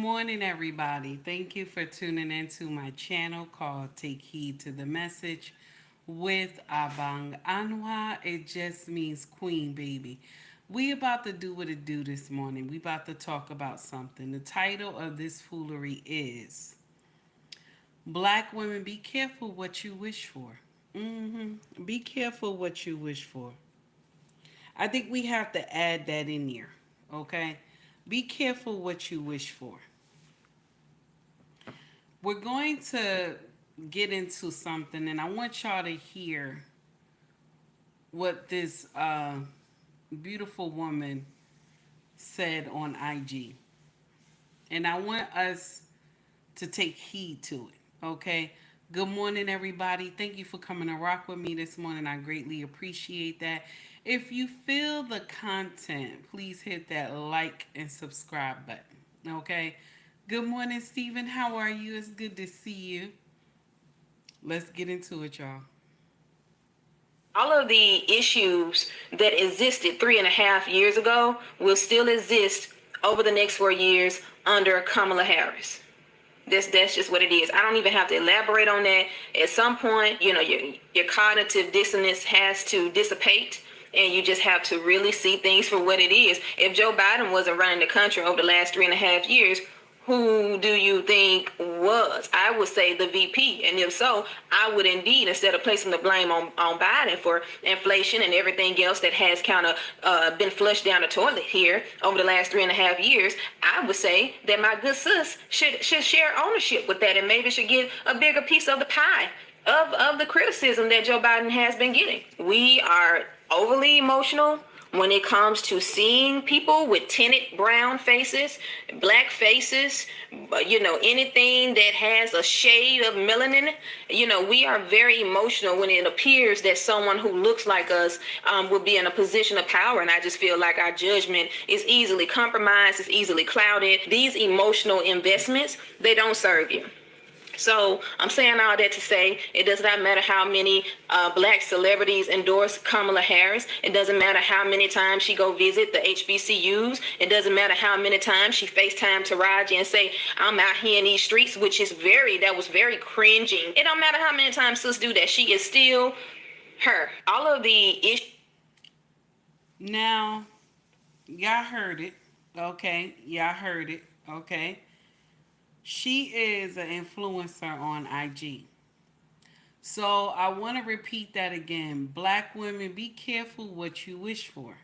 morning, everybody. Thank you for tuning into my channel called Take Heed to the Message with Abang Anwa. It just means queen, baby. We about to do what it do this morning. We about to talk about something. The title of this foolery is Black Women, Be Careful What You Wish For. Be careful what you wish for. I think we have to add that in here, okay? Be careful what you wish for. We're going to get into something, and I want y'all to hear what this beautiful woman said on IG. And I want us to take heed to it, okay? Good morning, everybody. Thank you for coming to rock with me this morning. I greatly appreciate that. If you feel the content, please hit that like and subscribe button, okay? Good morning, Stephen. How are you? It's good to see you. Let's get into it, y'all. All of the issues that existed 3.5 years ago will still exist over the next 4 years under Kamala Harris. That's just what it is. I don't even have to elaborate on that. At some point, your cognitive dissonance has to dissipate, and you just have to really see things for what it is. If Joe Biden wasn't running the country over the last 3.5 years, who do you think was? I would say the VP. And if so, I would indeed, instead of placing the blame on Biden for inflation and everything else that has kind of been flushed down the toilet here over the last 3.5 years, I would say that my good sis should share ownership with that and maybe should get a bigger piece of the pie of the criticism that Joe Biden has been getting. We are overly emotional when it comes to seeing people with tinted brown faces, black faces, anything that has a shade of melanin. We are very emotional when it appears that someone who looks like us will be in a position of power. And I just feel like our judgment is easily compromised, it's easily clouded. These emotional investments, they don't serve you. So I'm saying all that to say it does not matter how many black celebrities endorse Kamala Harris. It doesn't matter how many times she go visit the HBCUs. It doesn't matter how many times she FaceTime Taraji and say, I'm out here in these streets, that was very cringing. It don't matter how many times sis do that. She is still her. All of the issues. Now, y'all heard it, okay? Y'all heard it, okay? She is an influencer on IG. So I want to repeat that again. Black women, be careful what you wish for.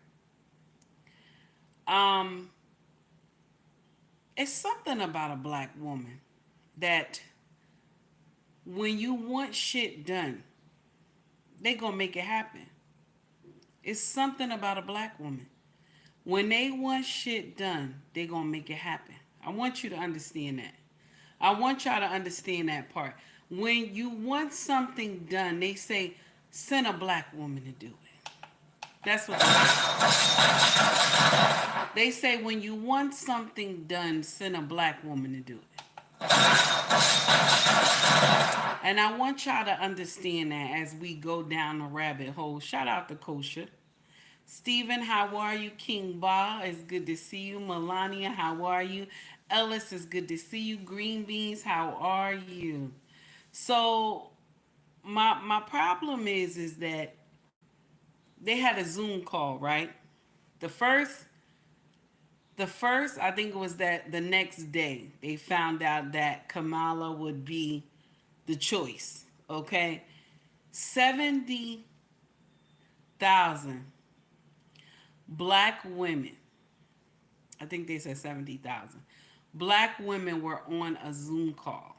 It's something about a black woman that when you want shit done, they gonna make it happen. It's something about a black woman. When they want shit done, they gonna make it happen. I want you to understand that. I want y'all to understand that part. When you want something done, they say, send a black woman to do it. That's what they say. When you want something done, send a black woman to do it. And I want y'all to understand that as we go down the rabbit hole. Shout out to Kosha. Stephen, how are you? King Ba, it's good to see you. Melania, how are you? Ellis, it's good to see you. Green Beans, how are you? So my problem is that they had a Zoom call, right? The first, I think it was that the next day they found out that Kamala would be the choice. Okay, 70,000 black women. I think they said 70,000. Black women were on a Zoom call.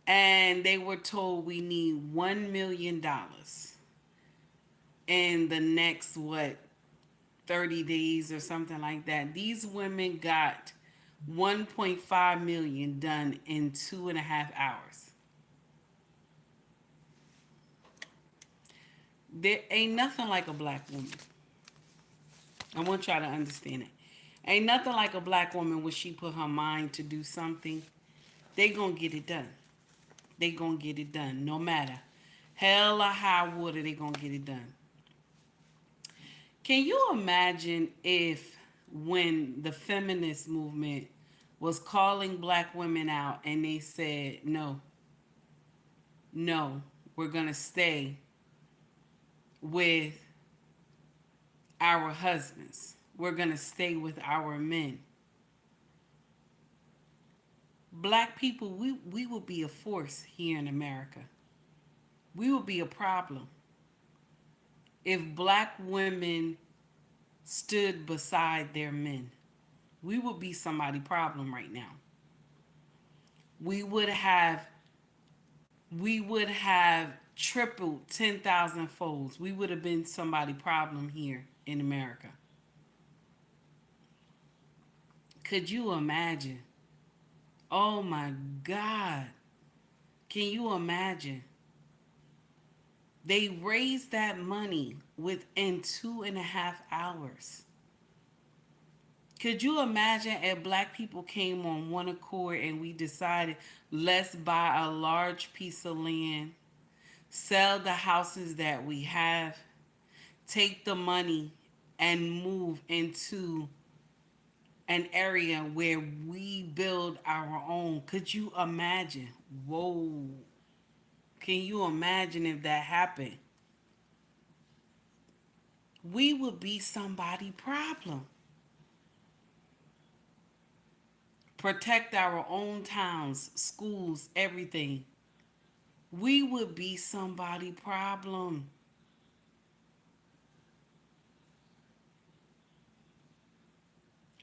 And they were told we need $1 million in the next, 30 days or something like that. These women got 1.5 million done in 2.5 hours. There ain't nothing like a black woman. I want y'all to understand it. Ain't nothing like a black woman when she put her mind to do something. They gonna get it done. They gonna get it done. No matter hell or high water, they gonna get it done. Can you imagine if when the feminist movement was calling black women out, and they said, no, no, we're going to stay with our husbands. We're going to stay with our men. Black people, we will be a force here in America. We will be a problem if black women stood beside their men. We would be somebody problem right now. We would have we would have tripled 10,000 folds. We would have been somebody problem here in America. Could you imagine? Oh my God. Can you imagine? They raised that money within 2.5 hours. Could you imagine if black people came on one accord and we decided, let's buy a large piece of land, sell the houses that we have, take the money and move into an area where we build our own? Could you imagine? Whoa. Can you imagine if that happened? We would be somebody problem. Protect our own towns, schools, everything. We would be somebody problem.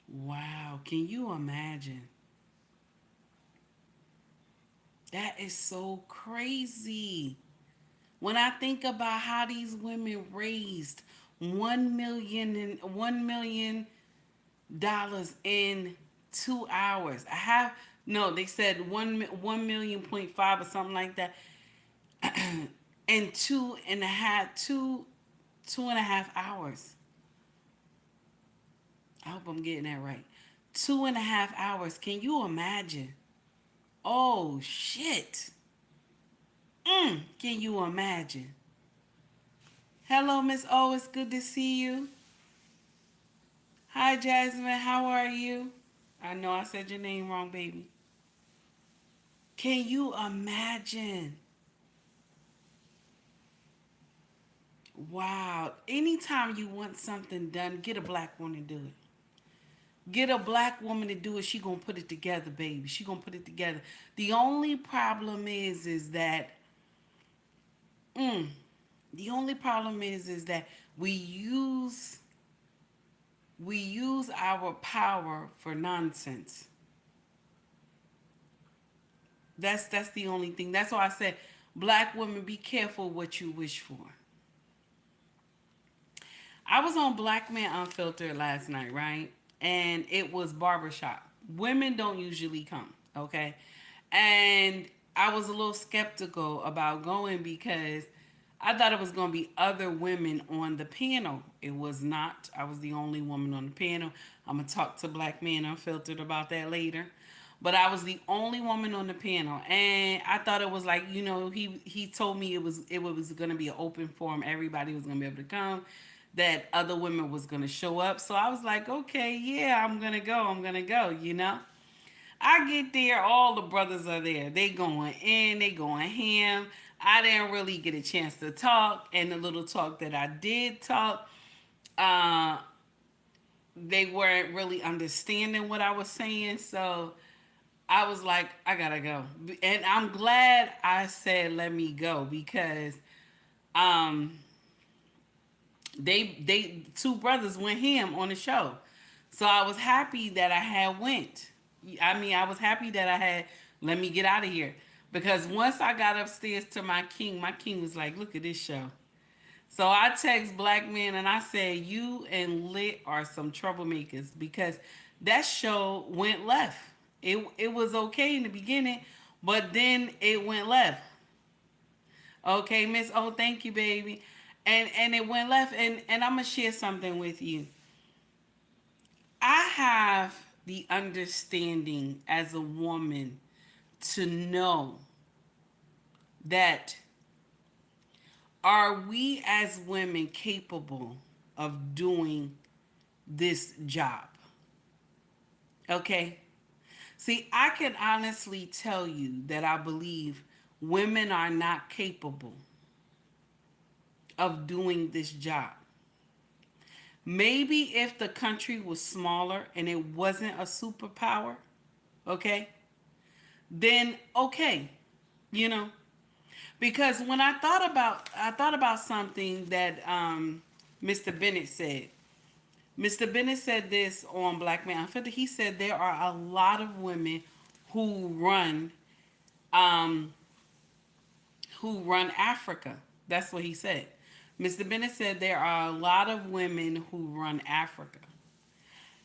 Wow, can you imagine? That is so crazy. When I think about how these women raised 1 million in 2 hours. I have no, they said 1 million.5 or something like that. In 2.5 hours. I hope I'm getting that right. 2.5 hours. Can you imagine? Oh shit. Can you imagine? Hello, Miss O. It's good to see you. Hi, Jasmine. How are you? I know I said your name wrong, baby. Can you imagine? Wow. Anytime you want something done, get a black woman to do it. Get a black woman to do it. She gonna put it together, baby. She gonna put it together. The only problem is that the only problem is that we use our power for nonsense. That's the only thing. That's why I said, black women, be careful what you wish for. I was on Black Man Unfiltered last night, right? And it was barbershop. Women don't usually come, okay? And I was a little skeptical about going because I thought it was going to be other women on the panel. It was not. I was the only woman on the panel. I'm going to talk to Black Man Unfiltered about that later. But I was the only woman on the panel, and I thought it was like, he told me it was going to be an open forum. Everybody was going to be able to come, that other women was going to show up. So I was like, okay, yeah, I'm going to go. I get there, all the brothers are there. They going in, they going ham. I didn't really get a chance to talk, and the little talk that I did talk, uh, they weren't really understanding what I was saying. So I was like, I gotta go. And I'm glad I said let me go, because um they two brothers went ham on the show. So I was happy that I had went. I was happy that I had let me get out of here. Because once I got upstairs to my king was like, look at this show. So I text Black Men and I said, you and Lit are some troublemakers, because that show went left. It was okay in the beginning, but then it went left. Okay, Miss O, thank you, baby. And it went left, and I'm gonna share something with you. I have the understanding as a woman to know that, are we as women capable of doing this job? Okay? See, I can honestly tell you that I believe women are not capable of doing this job. Maybe if the country was smaller and it wasn't a superpower, okay, then okay, you know. Because when I thought about something that Mr. Bennett said. Mr. Bennett said this on Black Man Unfiltered. He said there are a lot of women who run um, who run Africa. That's what he said. Mr. Bennett said there are a lot of women who run Africa.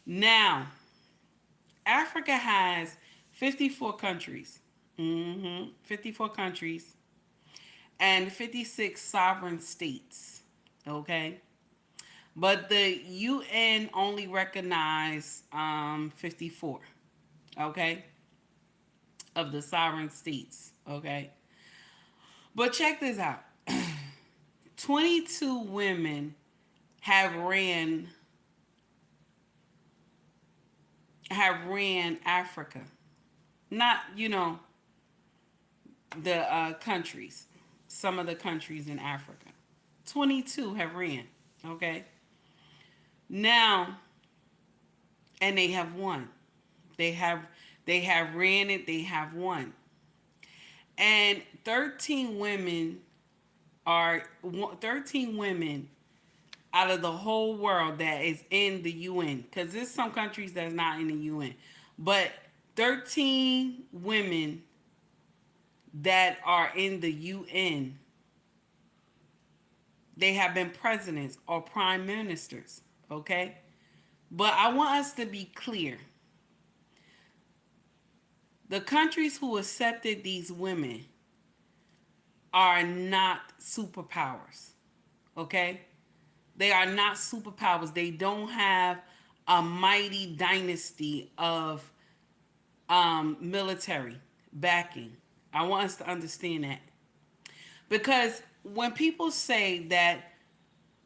Now, Africa has 54 countries. 54 countries and 56 sovereign states. Okay? But the UN only recognized 54. Okay? Of the sovereign states. Okay? But check this out. 22 women have ran Africa. Not, the countries. Some of the countries in Africa. 22 have ran. Okay? Now, and they have won. They have ran it, they have won. And 13 women out of the whole world that is in the UN, because there's some countries that's not in the UN, but 13 women that are in the UN, they have been presidents or prime ministers, okay? But I want us to be clear. The countries who accepted these women are not superpowers, okay? They are not superpowers. They don't have a mighty dynasty of military backing. I want us to understand that. Because when people say that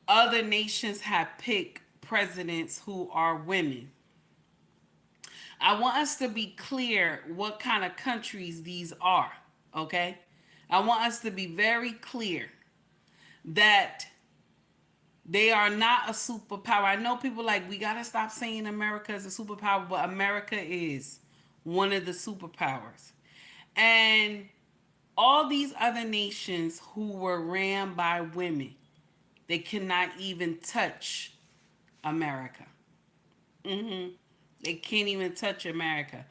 other nations have picked presidents who are women, I want us to be clear what kind of countries these are, okay? I want us to be very clear that they are not a superpower. I know people like, we got to stop saying America is a superpower, but America is one of the superpowers. And all these other nations who were ran by women, they cannot even touch America. They can't even touch America.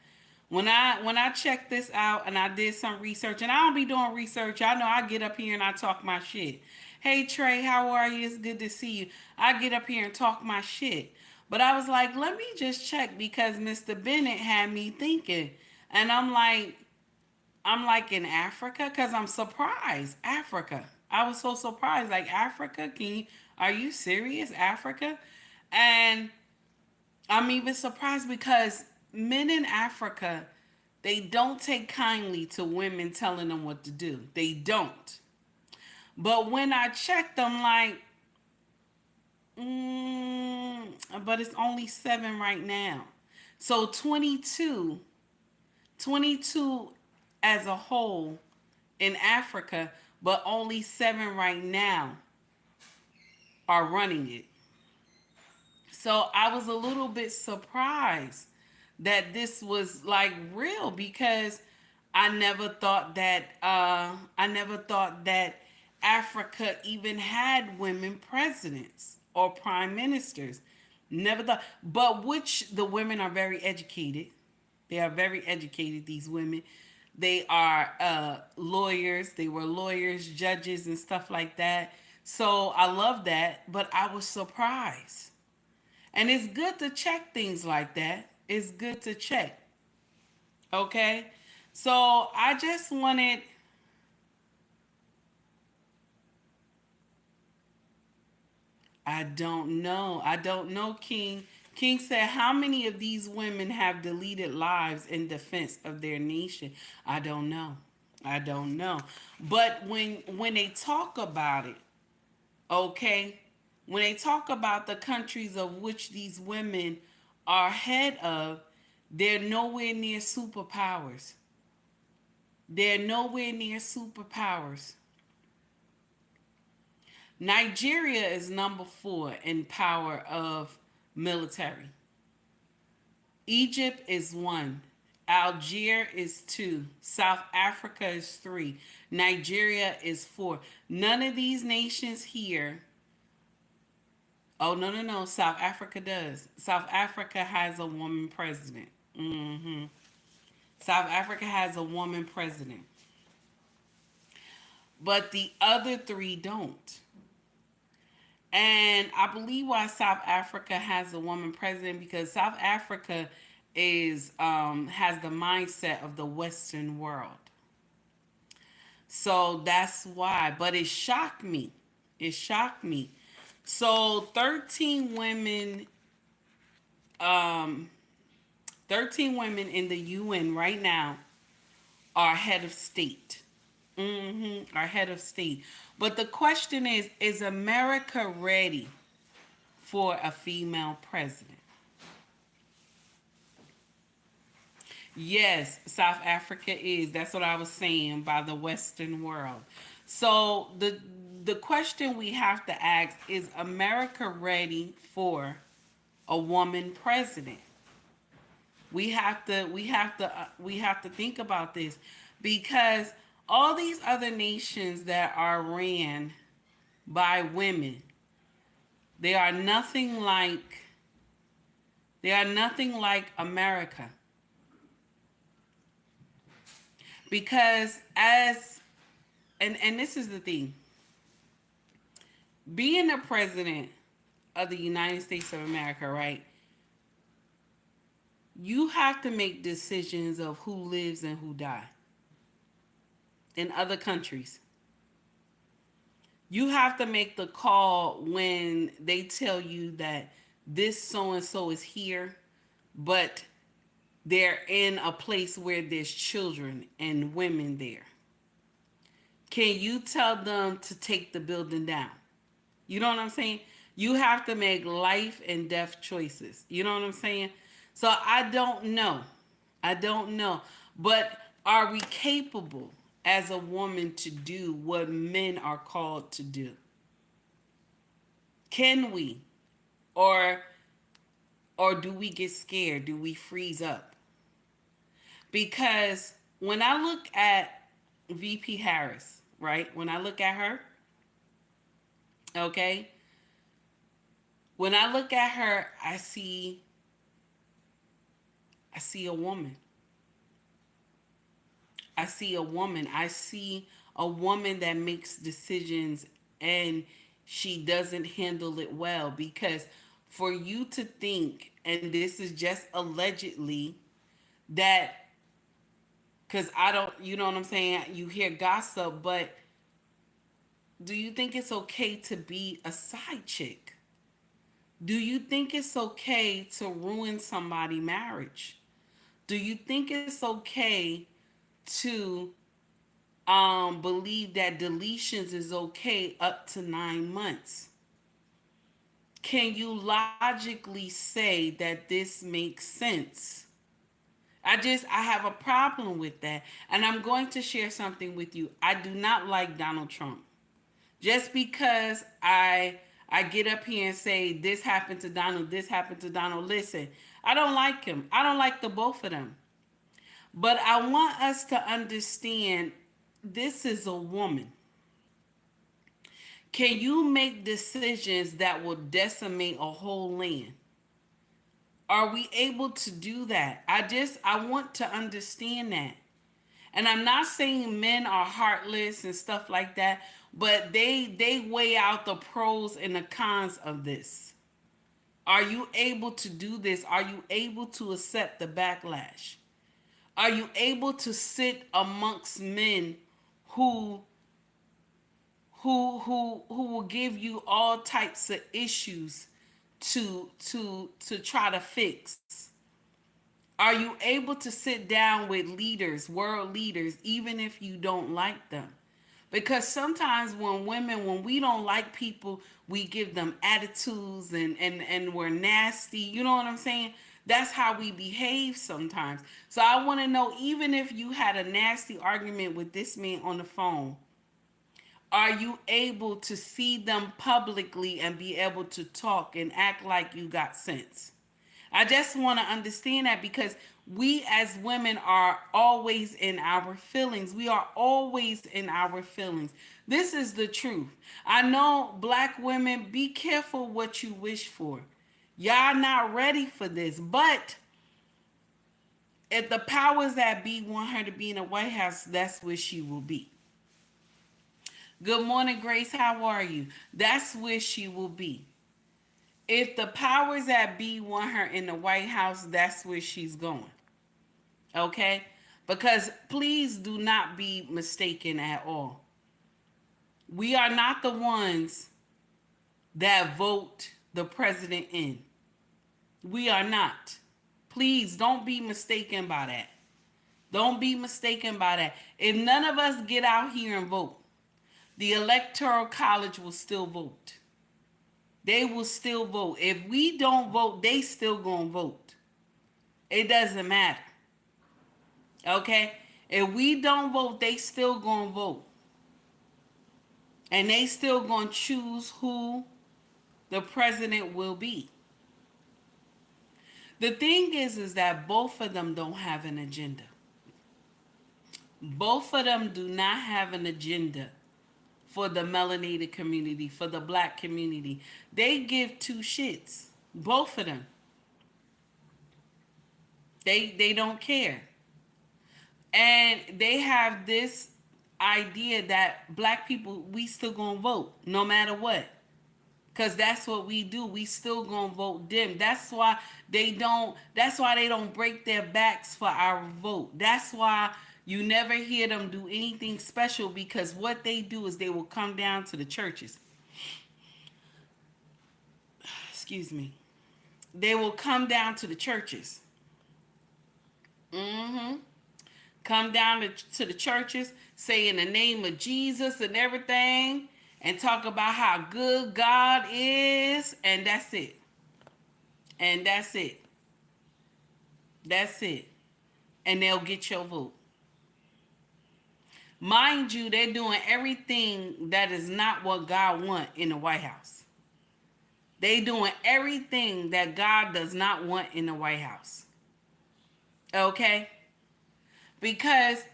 When I checked this out and I did some research, and I don't be doing research, I know I get up here and I talk my shit. Hey Trey, how are you? It's good to see you. I get up here and talk my shit. But I was like, let me just check, because Mr. Bennett had me thinking. And I'm like in Africa, because I'm surprised. Africa. I was so surprised. Like, Africa? Are you serious? Africa? And I'm even surprised because men in Africa, they don't take kindly to women telling them what to do. They don't. But when I checked, I'm like, but it's only 7 right now. So 22 as a whole in Africa, but only 7 right now are running it. So I was a little bit surprised that this was like real, because I never thought that Africa even had women presidents or prime ministers. Never thought. But which the women are very educated. They are very educated, these women. They are lawyers. They were lawyers, judges, and stuff like that. So I love that, but I was surprised. And it's good to check things like that. It's good to check. Okay? So I just wanted I don't know. I don't know, King. King said, how many of these women have deleted lives in defense of their nation? I don't know. I don't know. But when they talk about it, okay, when they talk about the countries of which these women are head of, They're nowhere near superpowers. They're nowhere near superpowers. Nigeria is number 4 in power of military. Egypt is 1. Algeria is 2. South Africa is 3. Nigeria is 4. None of these nations here. Oh, no, no, no. South Africa does. South Africa has a woman president. South Africa has a woman president. But the other 3 don't. And I believe why South Africa has a woman president, because South Africa is has the mindset of the Western world. So that's why. But it shocked me. It shocked me. So um 13 women in the UN right now are head of state. Are head of state. But the question is America ready for a female president? Yes, South Africa is. That's what I was saying, by the Western world. So the question we have to ask is America ready for a woman president? We have to think about this, because all these other nations that are ran by women, they are nothing like America. Because and this is the thing, being the president of the United States of America, right? You have to make decisions of who lives and who die in other countries. You have to make the call when they tell you that this so and so is here, but they're in a place where there's children and women there. Can you tell them to take the building down? You know what I'm saying? You have to make life and death choices. You know what I'm saying? So I don't know. I don't know. But are we capable as a woman to do what men are called to do? Can we? Or do we get scared? Do we freeze up? Because when I look at VP Harris, right? When I look at her, okay? When I look at her, I see a woman. I see a woman. I see a woman that makes decisions and she doesn't handle it well. Because for you to think, and this is just allegedly, that, because I don't, you know what I'm saying? You hear gossip, but do you think it's okay to be a side chick? Do you think it's okay to ruin somebody's marriage? Do you think it's okay to believe that deletions is okay up to 9 months? Can you logically say that this makes sense? I have a problem with that. And I'm going to share something with you. I do not like Donald Trump. Just because I get up here and say this happened to Donald, this happened to Donald. Listen, I don't like him. I don't like the both of them. But I want us to understand this is a woman. Can you make decisions that will decimate a whole land? Are we able to do that? I want to understand that. And I'm not saying men are heartless and stuff like that, but they weigh out the pros and the cons of this. Are you able to do this? Are you able to accept the backlash? Are you able to sit amongst men who will give you all types of issues to try to fix? Are you able to sit down with leaders, world leaders, even if you don't like them? Because sometimes when we don't like people, we give them attitudes and we're nasty. You know what I'm saying? That's how we behave sometimes. So I want to know, even if you had a nasty argument with this man on the phone, are you able to see them publicly and be able to talk and act like you got sense? I just want to understand that, because we as women are always in our feelings. We are always in our feelings. This is the truth. I know black women, be careful what you wish for. Y'all not ready for this. But if the powers that be want her to be in the White House, that's where she will be. Good morning, Grace. How are you? That's where she will be. If the powers that be want her in the White House, that's where she's going. Okay? Because please do not be mistaken at all. We are not the ones that vote the president in. We are not. Please don't be mistaken by that. Don't be mistaken by that. If none of us get out here and vote, the Electoral College will still vote. They will still vote. If we don't vote, they still gonna vote. It doesn't matter. Okay? If we don't vote, they still gonna vote. And they still gonna choose who the president will be. The thing is that both of them don't have an agenda. Both of them do not have an agenda for the melanated community, for the black community. They give two shits. Both of them. They don't care. And they have this idea that black people, we still gonna vote no matter what. Because that's what we do. We still gonna vote them. That's why they don't break their backs for our vote. That's why you never hear them do anything special, because what they do is they will come down to the churches. Excuse me. They will come down to the churches. Come down to the churches, say in the name of Jesus and everything, and talk about how good God is, and that's it. And that's it. That's it. And they'll get your vote. Mind you, they're doing everything that is not what God wants in the White House. They doing everything that God does not want in the White House. Okay? Because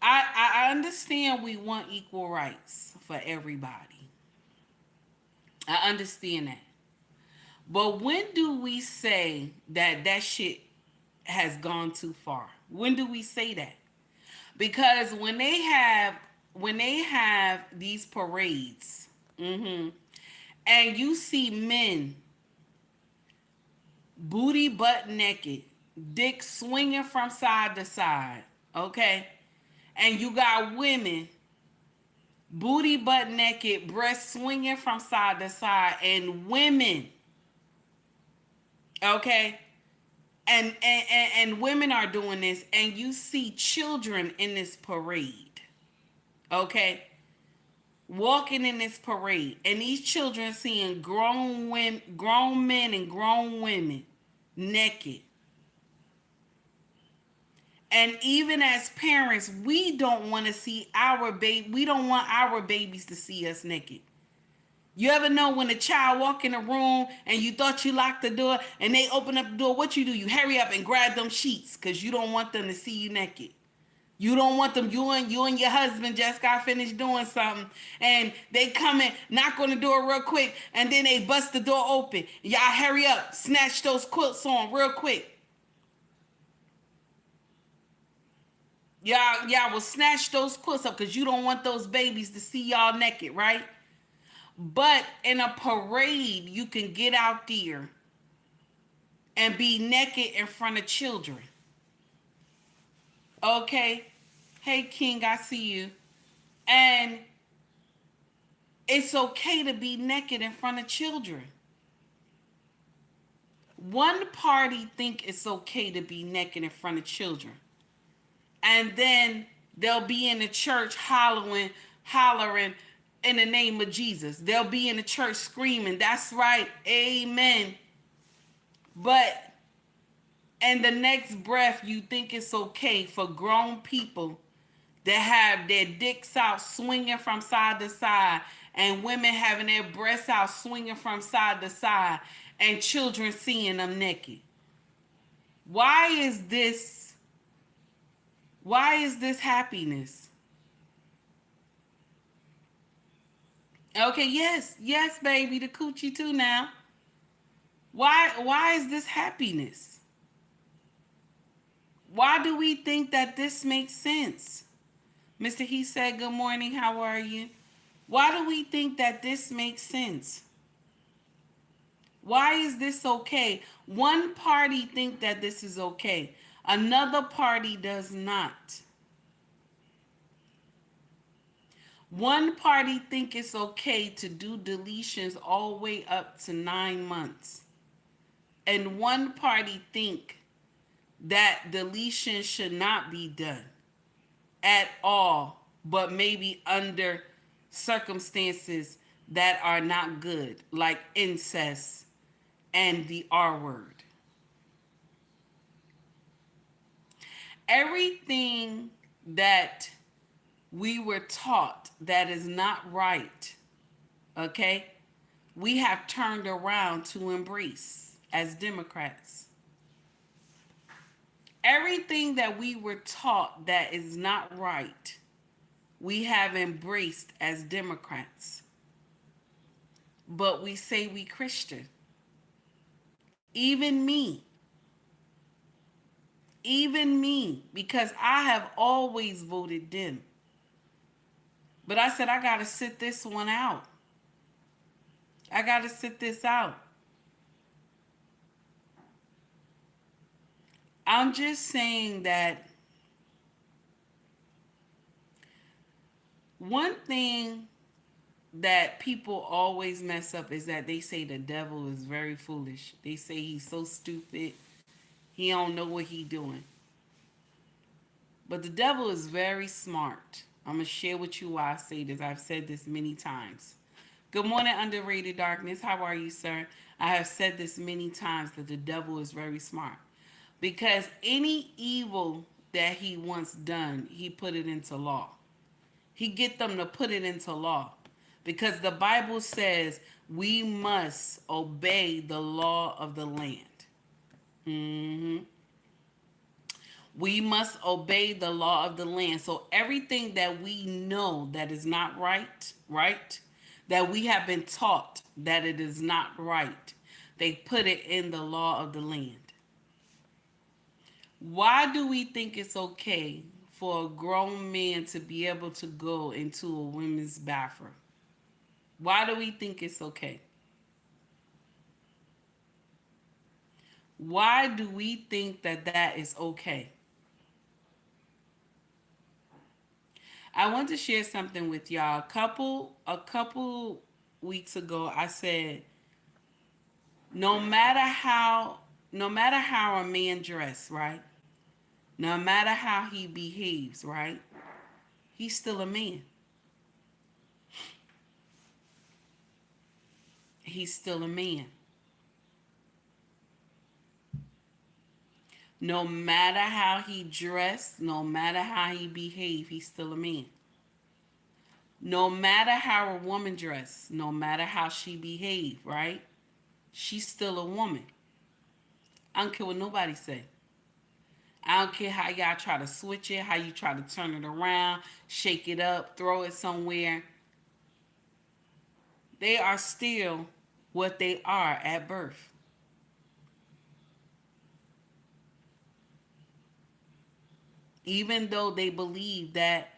I understand we want equal rights for everybody. I understand that. But when do we say that shit has gone too far? When do we say that? Because when they have these parades, and you see men booty butt naked, dick swinging from side to side, okay? And you got women booty butt naked, breast swinging from side to side, and women, okay? And women are doing this, and you see children in this parade, okay? Walking in this parade, and these children seeing grown men and grown women naked. And even as parents, we don't want to see we don't want our babies to see us naked. You ever know when a child walk in a room and you thought you locked the door and they open up the door, what you do? You hurry up and grab them sheets because you don't want them to see you naked. You don't want them, you and your husband just got finished doing something, and they come in, knock on the door real quick, and then they bust the door open. Y'all hurry up, snatch those quilts on real quick. Y'all will snatch those quilts up because you don't want those babies to see y'all naked, right? But in a parade, you can get out there and be naked in front of children. Okay? Hey, King, I see you. And it's okay to be naked in front of children. One party think it's okay to be naked in front of children. And then they'll be in the church hollering in the name of Jesus. They'll be in the church screaming, that's right, amen. But in the next breath, you think it's okay for grown people that have their dicks out swinging from side to side, and women having their breasts out swinging from side to side, and children seeing them naked. Why is this? Why is this happiness? Okay, yes, yes, baby, the coochie too now. Why is this happiness? Why do we think that this makes sense? Mr. He said, good morning, how are you? Why do we think that this makes sense? Why is this okay? One party think that this is okay. Another party does not. One party think it's okay to do deletions all the way up to 9 months. And one party think that deletion should not be done at all, but maybe under circumstances that are not good, like incest and the R word. Everything that we were taught that is not right, okay, we have turned around to embrace as Democrats. Everything that we were taught that is not right, we have embraced as Democrats. But we say we Christian. Even me. Even me. Because I have always voted Dem. But I said, I got to sit this one out. I got to sit this out. I'm just saying that one thing that people always mess up is that they say the devil is very foolish. They say he's so stupid. He don't know what he doing. But the devil is very smart. I'm going to share with you why I say this. I've said this many times. Good morning, underrated darkness. How are you, sir? I have said this many times that the devil is very smart. Because any evil that he wants done, he put it into law. He get them to put it into law. Because the Bible says we must obey the law of the land. We must obey the law of the land. So everything that we know that is not right, that we have been taught that it is not right, they put it in the law of the land. Why do we think it's okay for a grown man to be able to go into a women's bathroom? Why do we think it's okay? Why do we think that that is okay? I want to share something with y'all. A couple weeks ago, I said, no matter how a man dress, right? No matter how he behaves, right? He's still a man. He's still a man. No matter how he dressed, no matter how he behaved, he's still a man. No matter how a woman dressed, no matter how she behaved, right? She's still a woman. I don't care what nobody say. I don't care how y'all try to switch it, how you try to turn it around, shake it up, throw it somewhere. They are still what they are at birth. Even though they believe that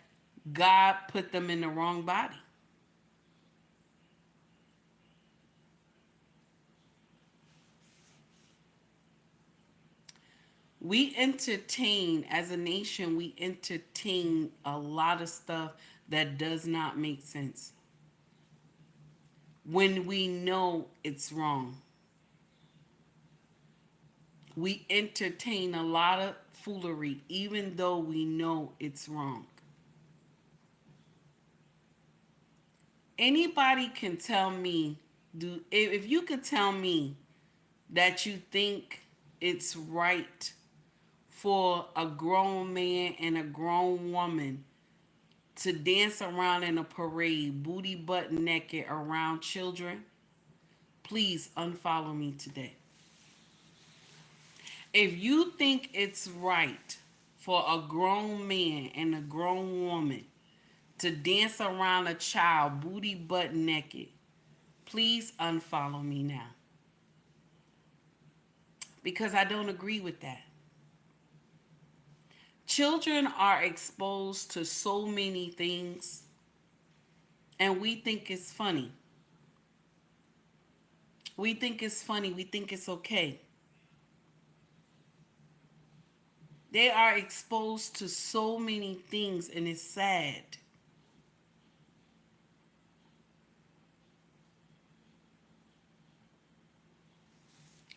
God put them in the wrong body. We entertain, as a nation, we entertain a lot of stuff that does not make sense when we know it's wrong. We entertain a lot of foolery even though we know it's wrong. Anybody can tell me, if you could tell me that you think it's right for a grown man and a grown woman to dance around in a parade, booty butt naked around children, please unfollow me today. If you think it's right for a grown man and a grown woman to dance around a child booty butt naked, please unfollow me now. Because I don't agree with that. Children are exposed to so many things, and we think it's funny. We think it's funny. We think it's okay. They are exposed to so many things, and it's sad.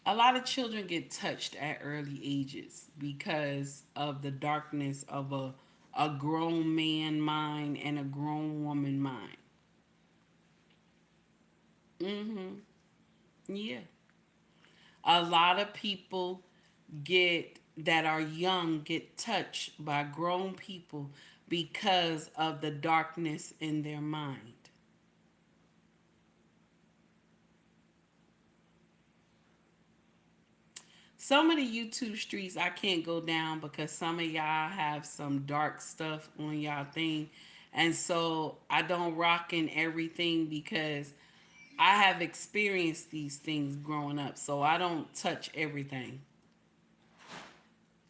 A lot of children get touched at early ages because of the darkness of a grown man mind and a grown woman mind. Mm-hmm. Yeah. A lot of people get that are young get touched by grown people because of the darkness in their mind. Some of the YouTube streets I can't go down because some of y'all have some dark stuff on y'all thing. And so I don't rock in everything because I have experienced these things growing up. So I don't touch everything.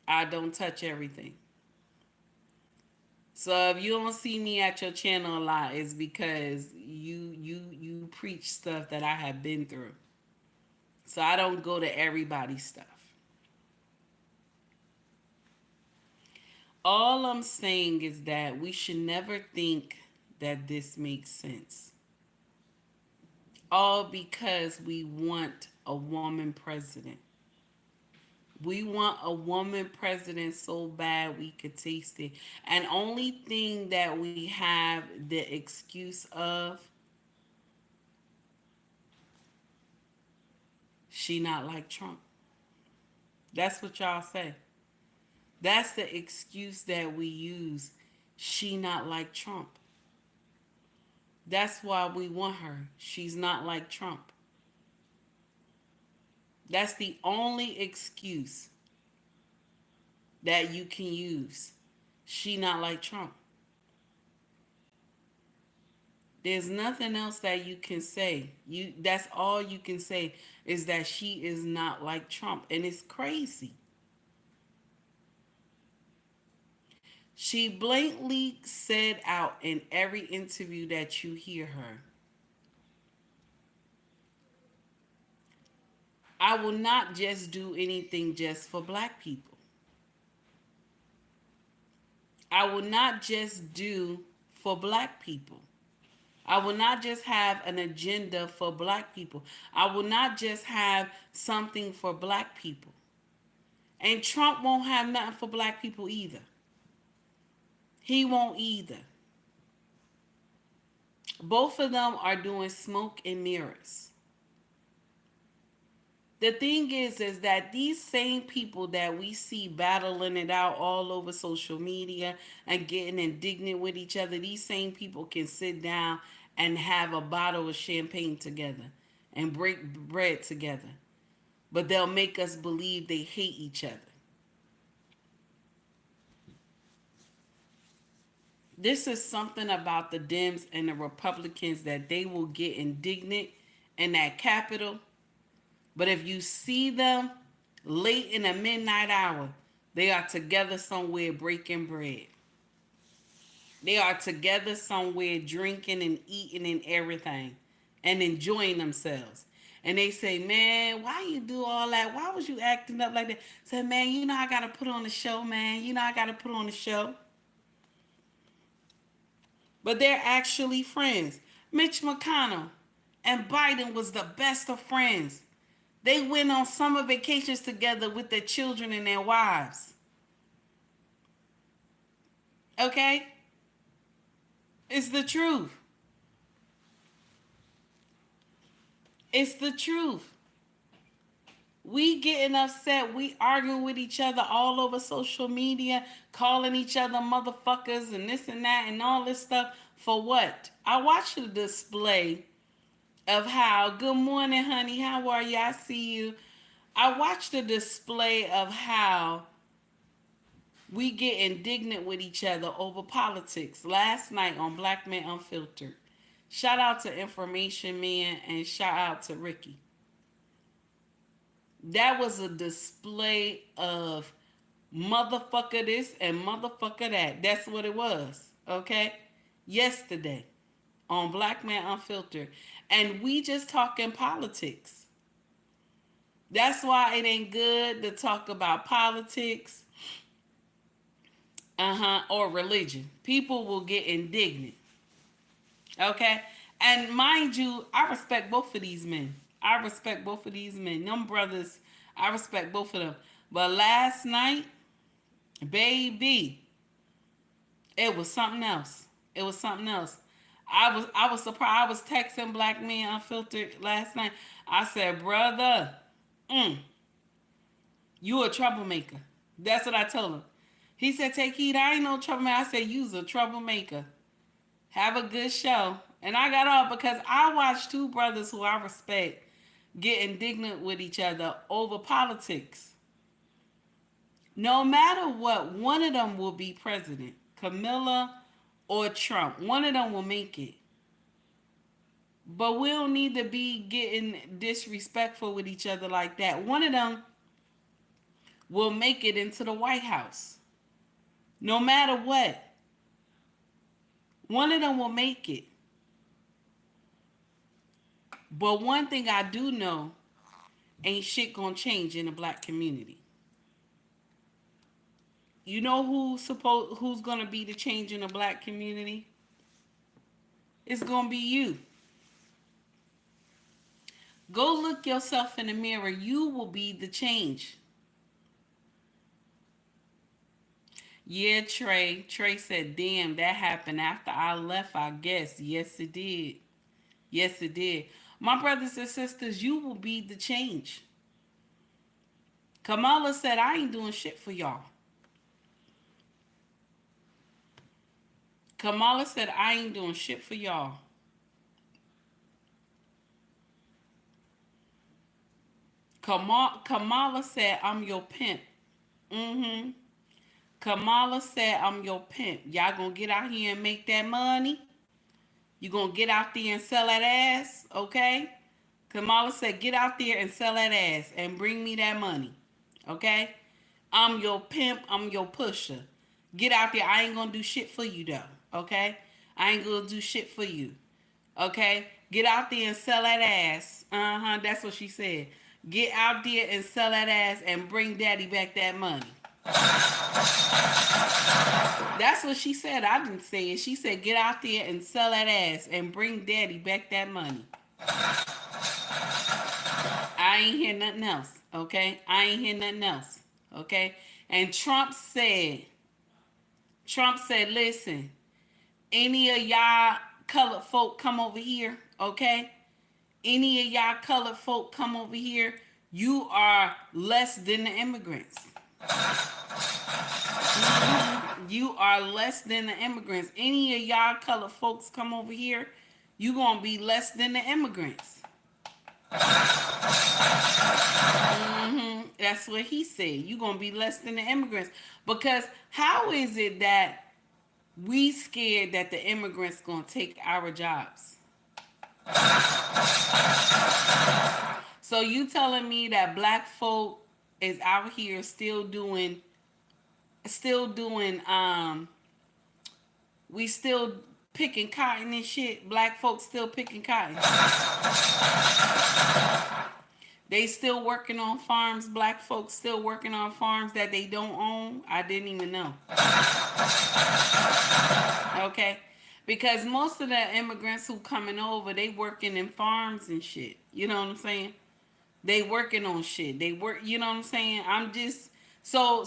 I don't touch everything. So if you don't see me at your channel a lot, it's because you preach stuff that I have been through. So I don't go to everybody's stuff. All I'm saying is that we should never think that this makes sense. All because we want a woman president. We want a woman president so bad we could taste it. And only thing that we have the excuse of, she not like Trump. That's what y'all say. That's the excuse that we use. She not like Trump. That's why we want her. She's not like Trump. That's the only excuse that you can use. She not like Trump. There's nothing else that you can say. That's all you can say is that she is not like Trump. And it's crazy. She blatantly said out in every interview that you hear her, I will not just do anything just for black people. I will not just do for black people. I will not just have an agenda for black people. I will not just have something for black people. And Trump won't have nothing for black people either. He won't either. Both of them are doing smoke and mirrors. The thing is that these same people that we see battling it out all over social media and getting indignant with each other, these same people can sit down and have a bottle of champagne together and break bread together. But they'll make us believe they hate each other. This is something about the Dems and the Republicans that they will get indignant in that Capitol. But if you see them late in the midnight hour, they are together somewhere breaking bread. They are together somewhere drinking and eating and everything and enjoying themselves. And they say, man, why you do all that? Why was you acting up like that? Say, man, I got to put on the show, man. I got to put on the show. But they're actually friends. Mitch McConnell and Biden was the best of friends. They went on summer vacations together with their children and their wives. Okay? It's the truth. It's the truth. We getting upset. We arguing with each other all over social media, calling each other motherfuckers and this and that and all this stuff. For what? I watched the display of how, good morning, honey. How are you? I see you. I watched the display of how we get indignant with each other over politics last night on Black Men Unfiltered. Shout out to Information Man and shout out to Ricky. That was a display of motherfucker this and motherfucker that. That's what it was. Okay? Yesterday on Black Man Unfiltered. And we just talking politics. That's why it ain't good to talk about politics. Or religion. People will get indignant. Okay? And mind you, I respect both of these men. I respect both of these men. Them brothers, I respect both of them. But last night, baby, it was something else. It was something else. I was surprised. I was texting Black Men Unfiltered last night. I said, brother, you a troublemaker. That's what I told him. He said, take heed, I ain't no troublemaker. I said, you's a troublemaker. Have a good show. And I got off because I watched two brothers who I respect get indignant with each other over politics. No matter what, one of them will be president. Camilla or Trump. One of them will make it. But we don't need to be getting disrespectful with each other like that. One of them will make it into the White House. No matter what. One of them will make it. But one thing I do know, ain't shit gonna change in the black community. You know who's gonna be the change in the black community? It's gonna be you. Go look yourself in the mirror. You will be the change. Yeah, Trey. Trey said, damn, that happened after I left, I guess. Yes, it did. Yes, it did. My brothers and sisters, you will be the change. Kamala said, I ain't doing shit for y'all. Kamala said, I ain't doing shit for y'all. Kamala said, I'm your pimp. Kamala said, I'm your pimp. Y'all gonna get out here and make that money? You gonna get out there and sell that ass? Okay? Kamala said, get out there and sell that ass and bring me that money. Okay? I'm your pimp. I'm your pusher. Get out there. I ain't gonna do shit for you though. Okay? I ain't gonna do shit for you. Okay? Get out there and sell that ass. That's what she said. Get out there and sell that ass and bring daddy back that money. That's what she said. I didn't say it. She said, get out there and sell that ass and bring daddy back that money. I ain't hear nothing else. Okay? I ain't hear nothing else. Okay? And Trump said, listen, any of y'all colored folk come over here, okay? Any of y'all colored folk come over here, you are less than the immigrants. You are less than the immigrants. Any of y'all colored folks come over here, you gonna be less than the immigrants. That's what he said. You gonna be less than the immigrants. Because how is it that we scared that the immigrants gonna take our jobs? So you telling me that black folk is out here still doing we still picking cotton and shit? Black folks still picking cotton. They still working on farms. Black folks still working on farms that they don't own. I didn't even know. Okay? Because most of the immigrants who coming over, they working in farms and shit. You know what I'm saying? They working on shit. They work, you know what I'm saying? I'm just so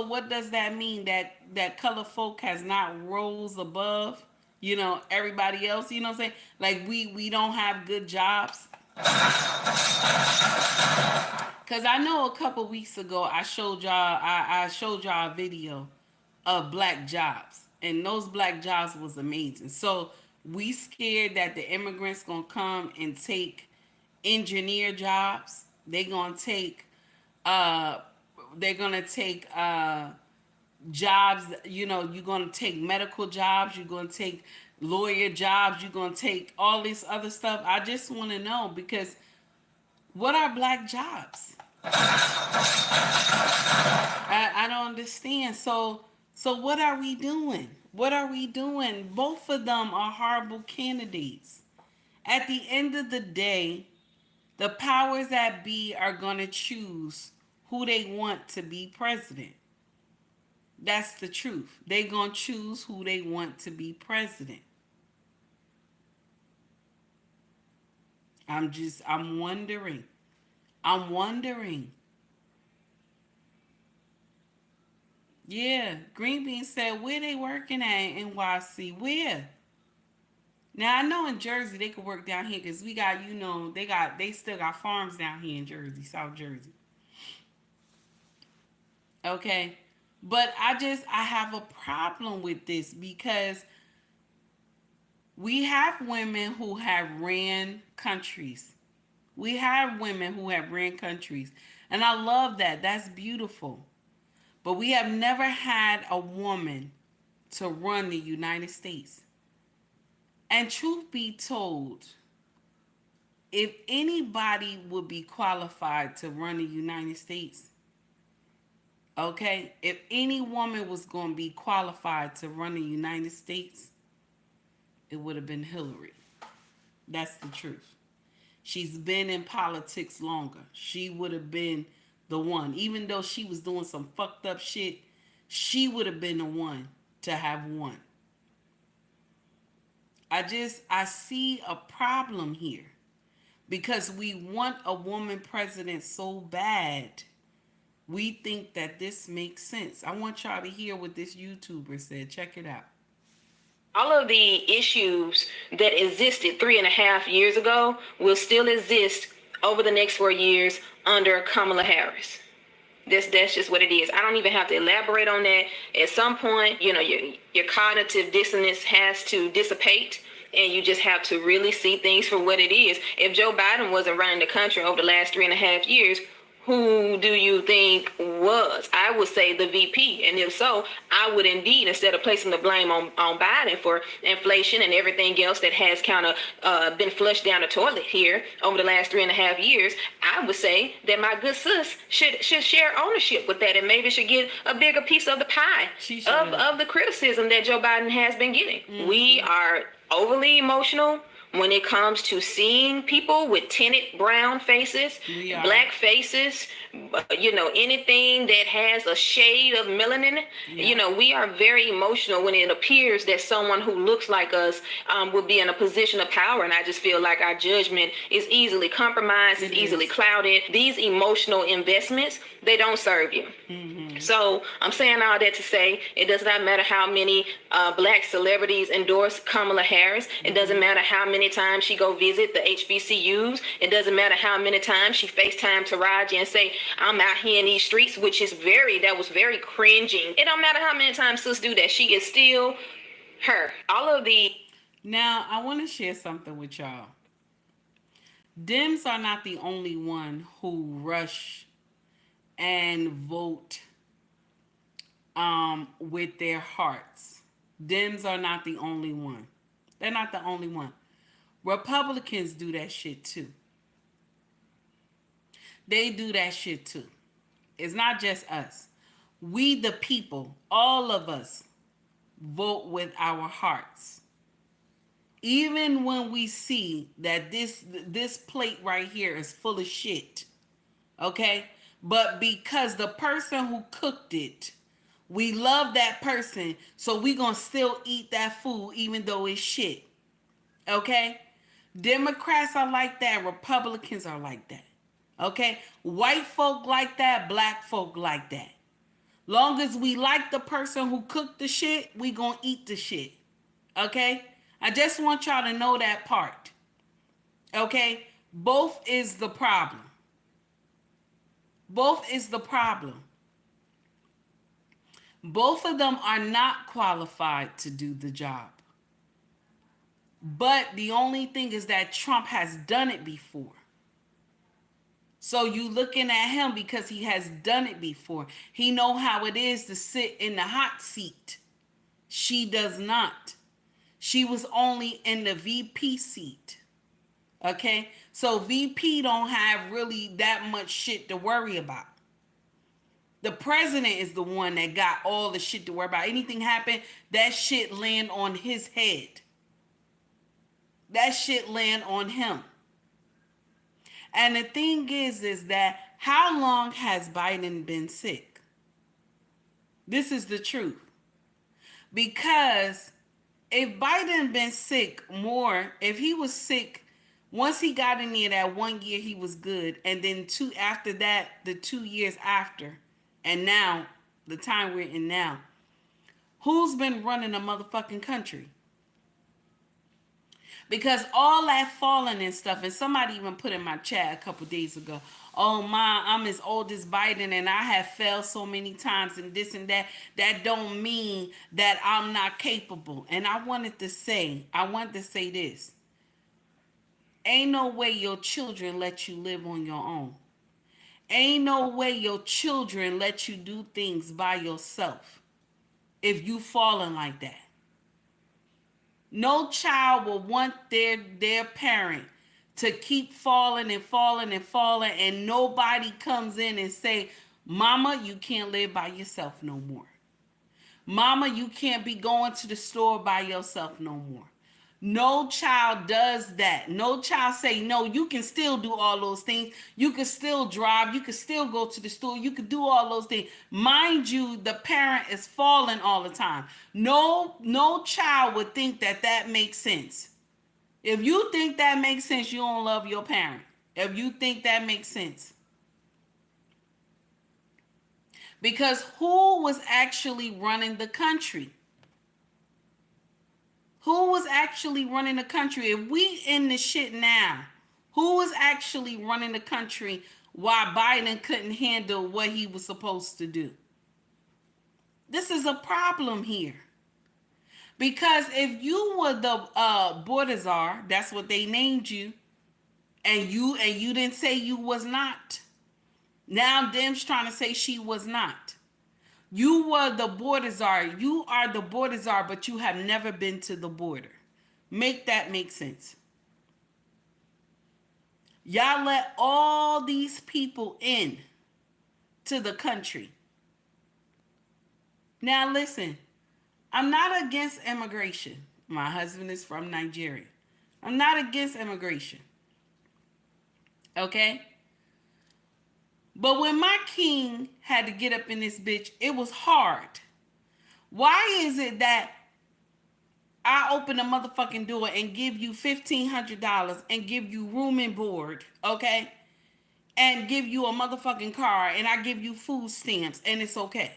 what does that mean? That color folk has not rose above, you know, everybody else, you know what I'm saying? Like we don't have good jobs. Cause I know a couple weeks ago I showed y'all a video of black jobs, and those black jobs was amazing. So we scared that the immigrants gonna come and take engineer jobs. Uh they're gonna take jobs, you know, you're gonna take medical jobs, you're gonna take lawyer jobs, you're gonna take all this other stuff. I just wanna know, because what are black jobs? I don't understand. So what are we doing? What are we doing? Both of them are horrible candidates. At the end of the day, the powers that be are going to choose who they want to be president. That's the truth. They're going to choose who they want to be president. I'm wondering. I'm wondering. Yeah, Green Bean said, where they working at in NYC? Where? Now I know in Jersey they could work down here because we got, you know, they still got farms down here in Jersey, South Jersey. Okay. But I have a problem with this because we have women who have ran countries. We have women who have ran countries. And I love that. That's beautiful. But we have never had a woman to run the United States. And truth be told, if anybody would be qualified to run the United States, okay, if any woman was going to be qualified to run the United States, it would have been Hillary. That's the truth. She's been in politics longer. She would have been the one. Even though she was doing some fucked up shit, she would have been the one to have won. I see a problem here because we want a woman president so bad. We think that this makes sense. I want y'all to hear what this YouTuber said. Check it out. All of the issues that existed 3.5 years ago will still exist over the next 4 years under Kamala Harris. That's just what it is. I don't even have to elaborate on that. At some point, you know, your cognitive dissonance has to dissipate, and you just have to really see things for what it is. If Joe Biden wasn't running the country over the last 3.5 years, who do you think was? I would say the VP. And if so, I would indeed, instead of placing the blame on Biden for inflation and everything else that has kind of been flushed down the toilet here over the last 3.5 years, I would say that my good sis should share ownership with that, and maybe should get a bigger piece of the pie of the criticism that Joe Biden has been getting. Mm-hmm. We are overly emotional when it comes to seeing people with tinted brown faces, black faces, you know, anything that has a shade of melanin. Yeah. You know, we are very emotional when it appears that someone who looks like us will be in a position of power. And I just feel like our judgment is easily compromised, is easily clouded. These emotional investments, they don't serve you. Mm-hmm. So I'm saying all that to say, it does not matter how many black celebrities endorse Kamala Harris. It doesn't matter how many times she go visit the HBCUs. It doesn't matter how many times she FaceTime Taraji and say, I'm out here in these streets, which is that was very cringing. It don't matter how many times sis do that. She is still her. All of the... Now, I want to share something with y'all. Dems are not the only one who rush and vote with their hearts. Dems are not the only one. They're not the only one. Republicans do that shit too. They do that shit too. It's not just us. We the people, all of us, vote with our hearts. Even when we see that this plate right here is full of shit. Okay? But because the person who cooked it, we love that person, so we gonna still eat that food even though it's shit. Okay? Democrats are like that. Republicans are like that. Okay? White folk like that. Black folk like that. Long as we like the person who cooked the shit, we gonna eat the shit. Okay? I just want y'all to know that part. Okay? Both is the problem. Both is the problem. Both of them are not qualified to do the job. But the only thing is that Trump has done it before. So you looking at him because he has done it before. He know how it is to sit in the hot seat. She does not. She was only in the VP seat. Okay? So VP don't have really that much shit to worry about. The president is the one that got all the shit to worry about. Anything happen, that shit land on his head. That shit land on him. And the thing is that how long has Biden been sick? This is the truth. Because if Biden been sick more, if he was sick, once he got in there that 1 year he was good, and then after that, the 2 years after, and now, the time we're in now, who's been running the motherfucking country? Because all that falling and stuff, and somebody even put in my chat a couple days ago, oh my, I'm as old as Biden and I have failed so many times and this and that. That don't mean that I'm not capable. And I wanted to say this. Ain't no way your children let you live on your own. Ain't no way your children let you do things by yourself if you falling like that. No child will want their parent to keep falling and falling and falling, and nobody comes in and say, Mama, you can't live by yourself no more. Mama, you can't be going to the store by yourself no more. No child does that. No child say, no, you can still do all those things. You can still drive. You can still go to the store. You can do all those things. Mind you, the parent is falling all the time. No child would think that makes sense. If you think that makes sense, you don't love your parent. If you think that makes sense. Because who was actually running the country? Who was actually running the country? If we in the shit now, who was actually running the country while Biden couldn't handle what he was supposed to do? This is a problem here. Because if you were the border czar, that's what they named you, and you didn't say you was not. Now Dem's trying to say she was not. You were the border czar. You are the border czar, but you have never been to the border. Make that make sense. Y'all let all these people in to the country. Now listen, I'm not against immigration. My husband is from Nigeria. I'm not against immigration. Okay? But when my king had to get up in this bitch, it was hard. Why is it that I open the motherfucking door and give you $1,500 and give you room and board, okay? And give you a motherfucking car and I give you food stamps and it's okay?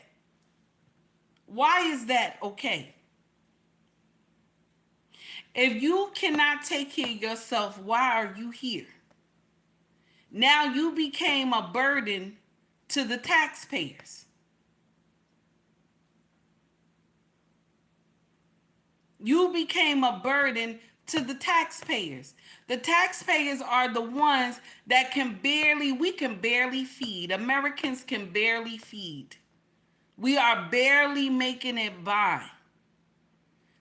Why is that okay? If you cannot take care of yourself, why are you here? Now you became a burden to the taxpayers. You became a burden to the taxpayers. The taxpayers are the ones that we can barely feed. Americans can barely feed. We are barely making it by.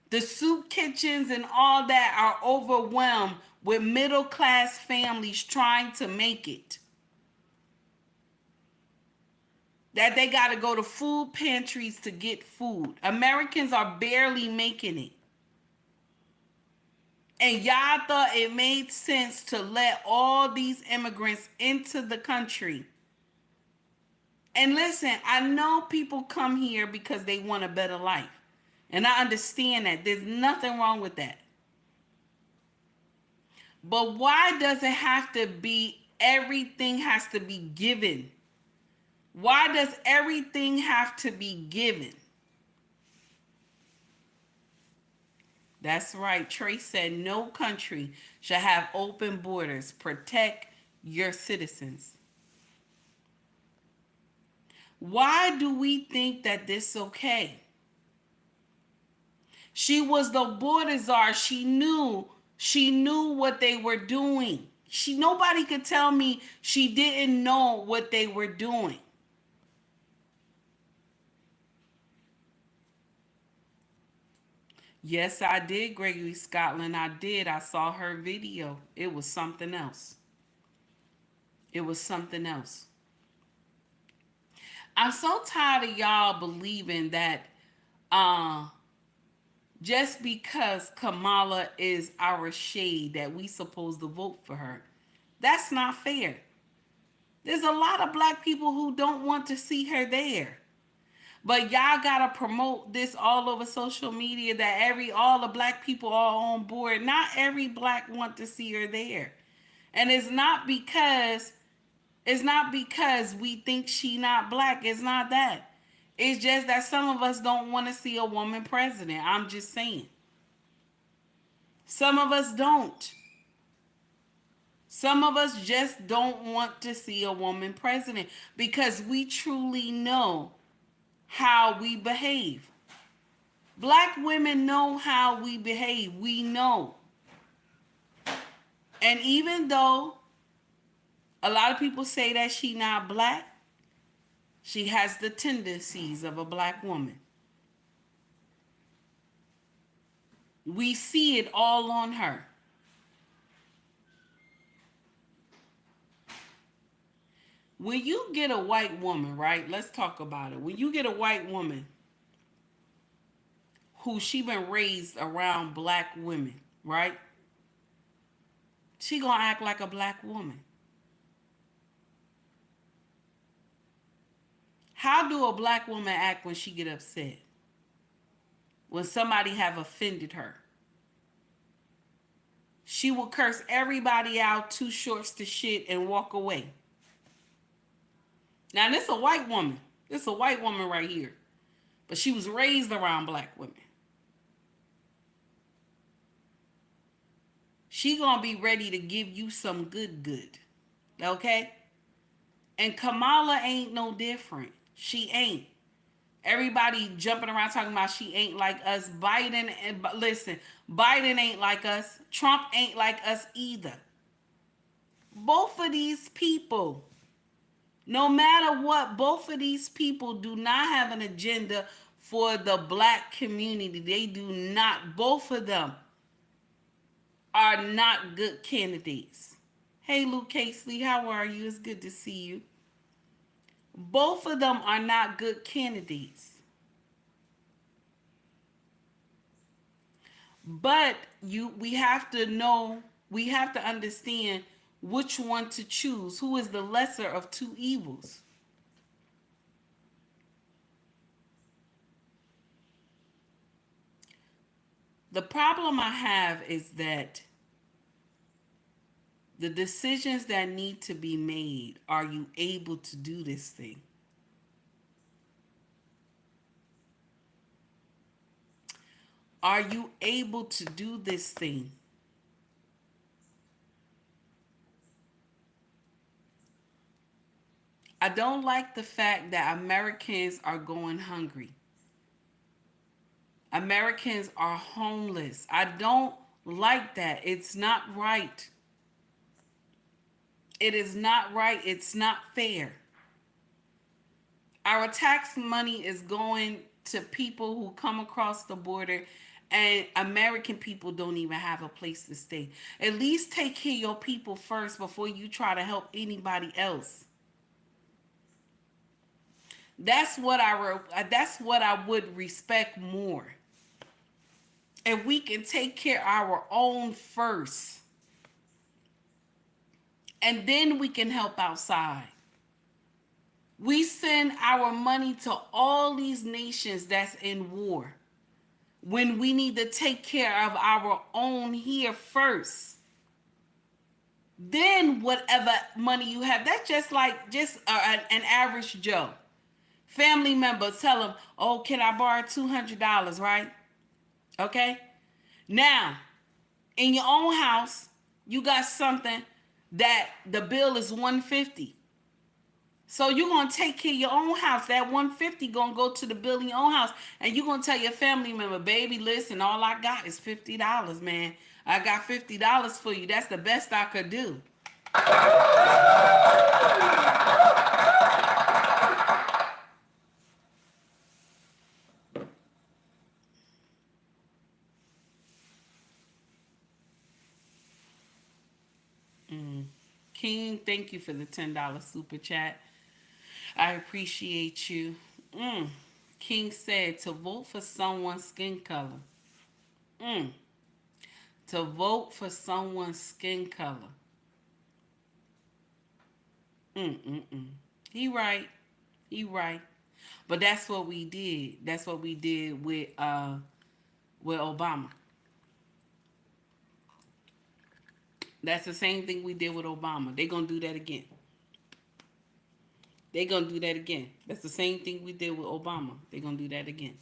The soup kitchens and all that are overwhelmed with middle class families trying to make it. That they got to go to food pantries to get food. Americans are barely making it. And y'all thought it made sense to let all these immigrants into the country. And listen, I know people come here because they want a better life. And I understand that. There's nothing wrong with that. But why does it have to be, everything has to be given? Why does everything have to be given? That's right. Trey said no country should have open borders. Protect your citizens. Why do we think that this is okay? She was the border czar. She knew what they were doing. Nobody could tell me she didn't know what they were doing. Yes, I did, Gregory Scotland. I did. I saw her video. It was something else. It was something else. I'm so tired of y'all believing that uh just because Kamala is our shade that we supposed to vote for her. That's not fair. There's a lot of black people who don't want to see her there. But y'all gotta promote this all over social media that all the black people are on board. Not every black want to see her there. And it's not because we think she not black. It's not that. It's just that some of us don't want to see a woman president. I'm just saying. Some of us don't. Some of us just don't want to see a woman president because we truly know how we behave. Black women know how we behave. We know. And even though a lot of people say that she not black, she has the tendencies of a black woman. We see it all on her. When you get a white woman, right? Let's talk about it. When you get a white woman who she been raised around black women, right? She gonna act like a black woman. How do a black woman act when she get upset? When somebody have offended her? She will curse everybody out, too shorts to shit, and walk away. Now, this a white woman. This is a white woman right here. But she was raised around black women. She gonna be ready to give you some good. Okay? And Kamala ain't no different. She ain't. Everybody jumping around talking about she ain't like us. Biden ain't like us. Trump ain't like us either. Both of these people, no matter what, both of these people do not have an agenda for the black community. They do not. Both of them are not good candidates. Hey, Luke Casely, how are you? It's good to see you. Both of them are not good candidates. But we have to understand which one to choose. Who is the lesser of two evils? The problem I have is that the decisions that need to be made, are you able to do this thing? Are you able to do this thing? I don't like the fact that Americans are going hungry. Americans are homeless. I don't like that. It's not right. It is not right. It's not fair. Our tax money is going to people who come across the border, and American people don't even have a place to stay. At least take care of your people first before you try to help anybody else. That's what I would respect more. If we can take care of our own first, and then we can help outside. We send our money to all these nations that's in war when we need to take care of our own here first. Then whatever money you have, that's just like an average Joe. Family member, tell them, oh, can I borrow $200, right? Okay? Now, in your own house, you got something that the bill is $150. So you're gonna take care of your own house. That 150 gonna go to the bill in your own house, and you're gonna tell your family member, baby, listen, all I got is $50, man. I got $50 for you. That's the best I could do. King, thank you for the $10 super chat. I appreciate you. King said to vote for someone's skin color. Mm. To vote for someone's skin color. Mm-mm-mm. He right. He right. But that's what we did. That's what we did with Obama. That's the same thing we did with Obama. They gonna do that again. They gonna do that again. That's the same thing we did with Obama. They gonna do that again.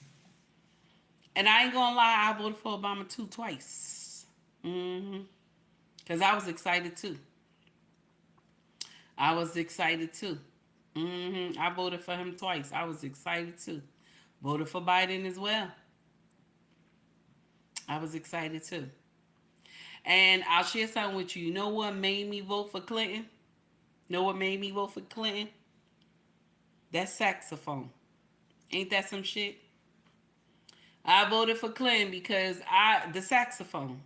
And I ain't gonna lie, I voted for Obama too twice. Cause I was excited too. I was excited too. I voted for him twice. I was excited too. Voted for Biden as well. I was excited too. And I'll share something with you. You know what made me vote for Clinton? Know what made me vote for Clinton? That saxophone. Ain't that some shit? I voted for Clinton because the saxophone.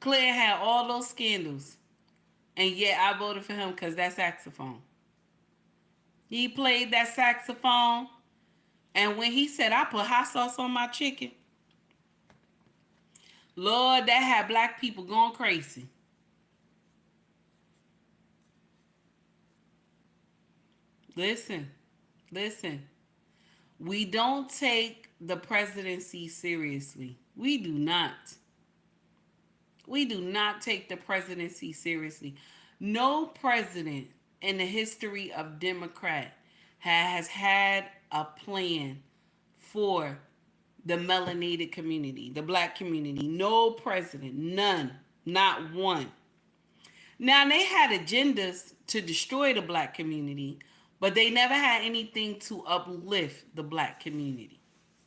Clinton had all those scandals. And yet I voted for him because that saxophone. He played that saxophone. And when he said, I put hot sauce on my chicken, Lord, that had black people going crazy. Listen. We don't take the presidency seriously. We do not. We do not take the presidency seriously. No president in the history of Democrat has had a plan for the melanated community, the black community. No president, none, not one. Now, they had agendas to destroy the black community, but they never had anything to uplift the black community.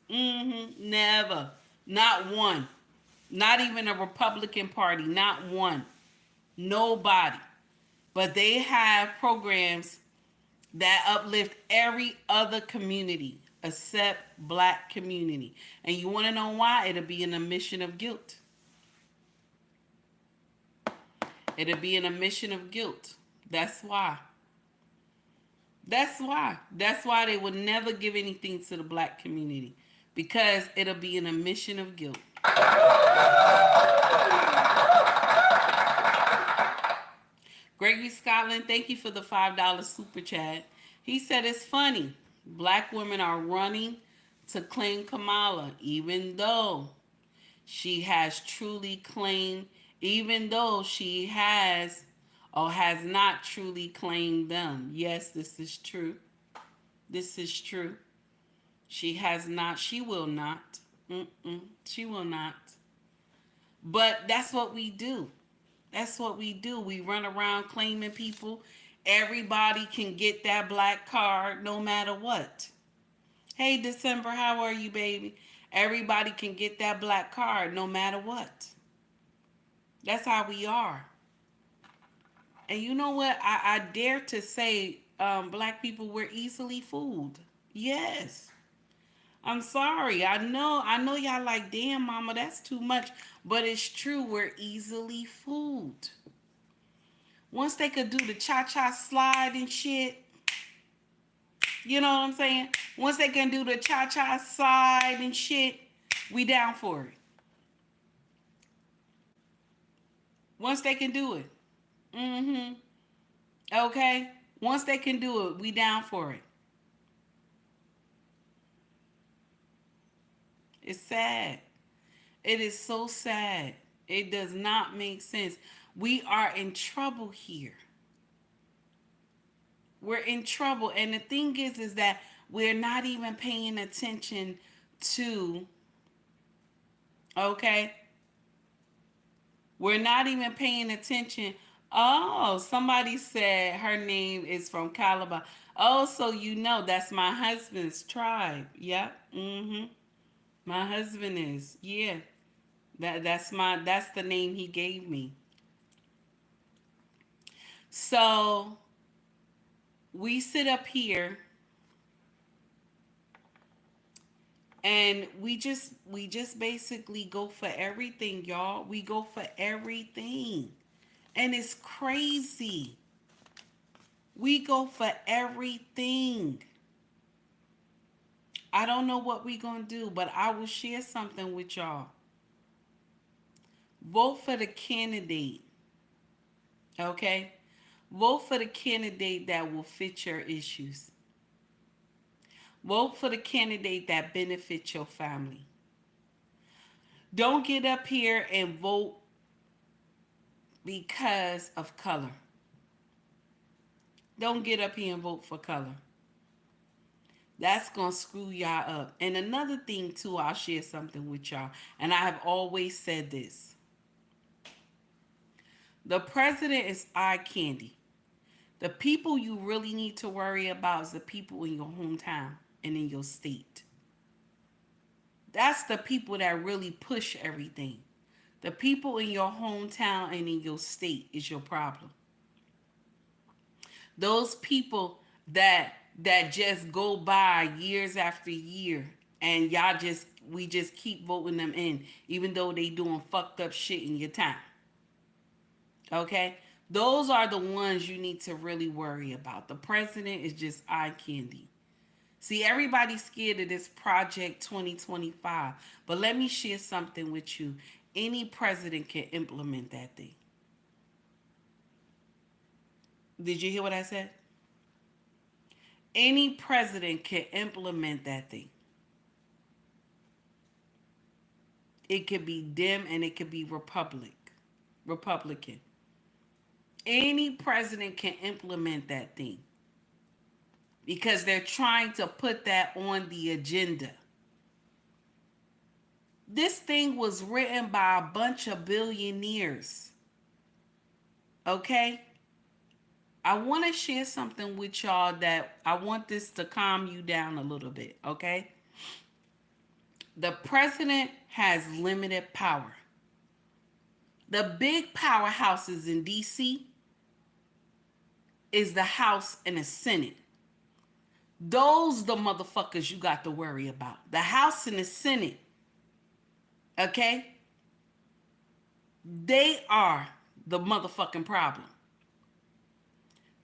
Never. Not one. Not even a Republican Party. Not one. Nobody. But they have programs that uplift every other community except black community. And you want to know why? It'll be an admission of guilt. It'll be an admission of guilt. That's why. That's why. That's why they would never give anything to the black community. Because it'll be an admission of guilt. Gregory Scotland, thank you for the $5 super chat. He said it's funny. Black women are running to claim Kamala, even though she has truly claimed, even though she has or has not truly claimed them. Yes, this is true. This is true. She has not. She will not. She will not. But that's what we do. That's what we do. We run around claiming people. Everybody can get that black card no matter what. Hey, December, how are you, baby? Everybody can get that black card no matter what. That's how we are. And you know what? I dare to say black people, we're easily fooled. Yes. I'm sorry. I know y'all like, damn, mama, that's too much. But it's true. We're easily fooled. Once they could do the cha-cha slide and shit, you know what I'm saying? Once they can do the cha-cha slide and shit, we down for it. Once they can do it. Okay? Once they can do it, we down for it. It's sad. It is so sad. It does not make sense. We are in trouble here. We're in trouble. And the thing is that we're not even paying attention to, okay? We're not even paying attention Oh, somebody said her name is from Calabar. Oh, so you know that's my husband's tribe. Yep. Mm-hmm. My husband is. Yeah. That's the name he gave me. So we sit up here and we just basically go for everything, y'all. We go for everything. And it's crazy. We go for everything. I don't know what we gonna do, but I will share something with y'all. Vote for the candidate, okay? Vote for the candidate that will fit your issues. Vote for the candidate that benefits your family. Don't get up here and vote because of color. Don't get up here and vote for color. That's going to screw y'all up. And another thing, too, I'll share something with y'all. And I have always said this. The president is eye candy. The people you really need to worry about is the people in your hometown and in your state. That's the people that really push everything. The people in your hometown and in your state is your problem. Those people that just go by years after year and we just keep voting them in even though they doing fucked up shit in your town. Okay? Those are the ones you need to really worry about. The president is just eye candy. See, everybody's scared of this Project 2025. But let me share something with you. Any president can implement that thing. Did you hear what I said? Any president can implement that thing. It could be Dem and it could be Republican. Any president can implement that thing because they're trying to put that on the agenda. This thing was written by a bunch of billionaires. Okay? I want to share something with y'all that I want this to calm you down a little bit, okay? The president has limited power. The big powerhouses in DC is the House and the Senate. Those the motherfuckers you got to worry about. The House and the Senate. Okay? They are the motherfucking problem.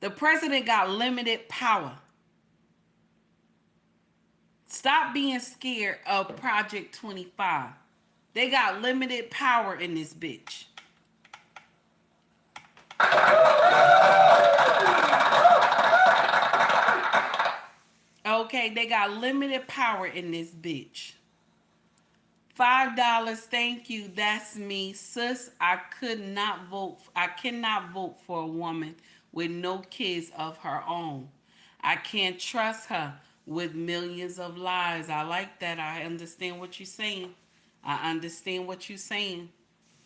The president got limited power. Stop being scared of Project 25. They got limited power in this bitch. Okay, they got limited power in this bitch. $5, thank you. That's me. Sis, I cannot vote for a woman with no kids of her own. I can't trust her with millions of lives. I like that. I understand what you're saying. I understand what you're saying.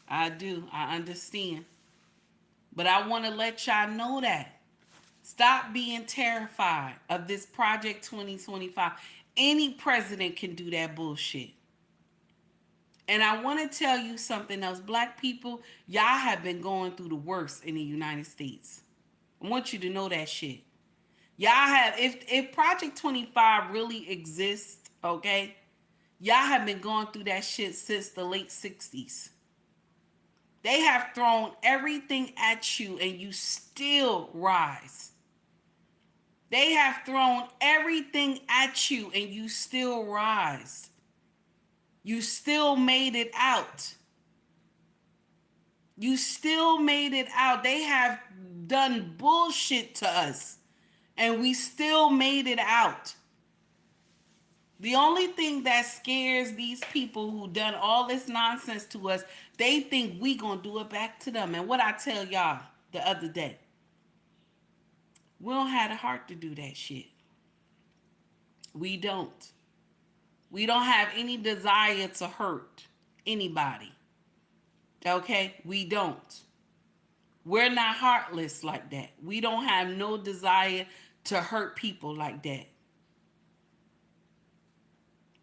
I do. I understand. But I want to let y'all know that. Stop being terrified of this Project 2025. Any president can do that bullshit. And I want to tell you something else. Black people, y'all have been going through the worst in the United States. I want you to know that shit. Y'all have, if Project 25 really exists, okay, y'all have been going through that shit since the late 60s. They have thrown everything at you and you still rise. They have thrown everything at you and you still rise. You still made it out. You still made it out. They have done bullshit to us and we still made it out. The only thing that scares these people who done all this nonsense to us, they think we gonna do it back to them. And what I tell y'all the other day, we don't have the heart to do that shit. We don't. We don't have any desire to hurt anybody. Okay? We don't. We're not heartless like that. We don't have no desire to hurt people like that.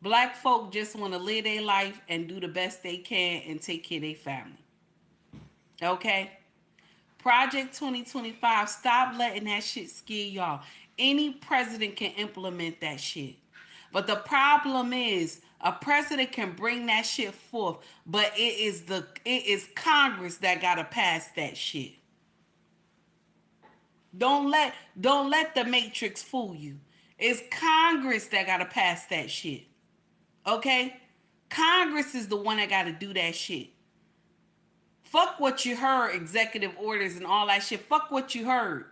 Black folk just want to live their life and do the best they can and take care of their family. Okay? Project 2025, stop letting that shit scare y'all. Any president can implement that shit. But the problem is a president can bring that shit forth, but it is Congress that gotta pass that shit. Don't let the matrix fool you. It's Congress that gotta pass that shit. Okay? Congress is the one that gotta do that shit. Fuck what you heard, executive orders and all that shit. Fuck what you heard.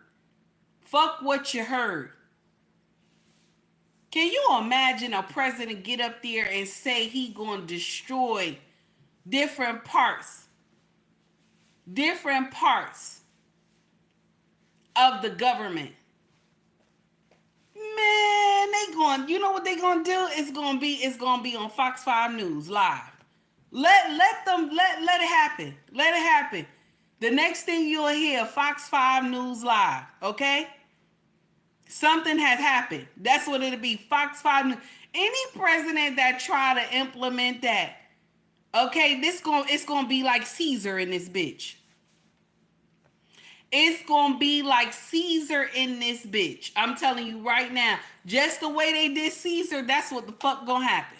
Fuck what you heard. Can you imagine a president get up there and say he gonna destroy different parts of the government? Man, they going, you know what they gonna do? It's gonna be on Fox 5 News live. Let it happen. Let it happen. The next thing you'll hear, Fox 5 News live, okay? Something has happened. That's what it'll be. Fox 5 News. Any president that try to implement that, okay, it's gonna be like Caesar in this bitch. It's gonna be like Caesar in this bitch. I'm telling you right now, just the way they did Caesar, that's what the fuck gonna happen.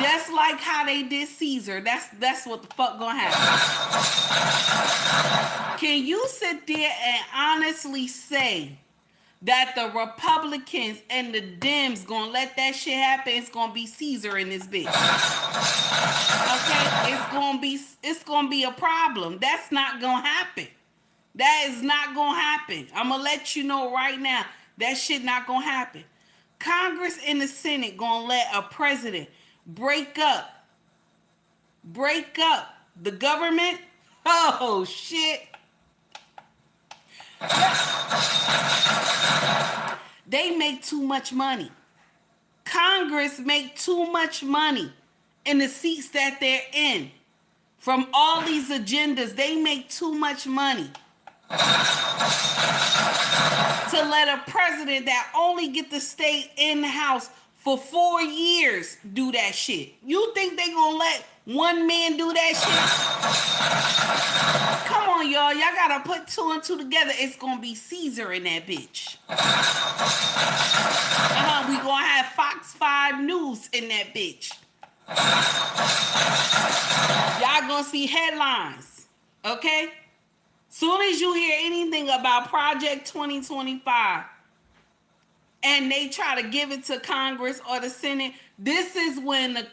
Just like how they did Caesar, that's what the fuck gonna happen. Can you sit there and honestly say that the Republicans and the Dems gonna let that shit happen? It's gonna be Caesar in this bitch. Okay, it's gonna be a problem. That's not gonna happen. That is not gonna happen. I'm gonna let you know right now. That shit not gonna happen. Congress and the Senate gonna let a president break up the government. Oh shit. They make too much money. Congress make too much money in the seats that they're in. From all these agendas, they make too much money to let a president that only get to stay in the house for 4 years do that shit. You think they gonna let one man do that shit? Come on, y'all. Y'all gotta put two and two together. It's gonna be Caesar in that bitch. We gonna have Fox 5 News in that bitch. Y'all gonna see headlines, okay? Soon as you hear anything about Project 2025 and they try to give it to Congress or the Senate, this is when the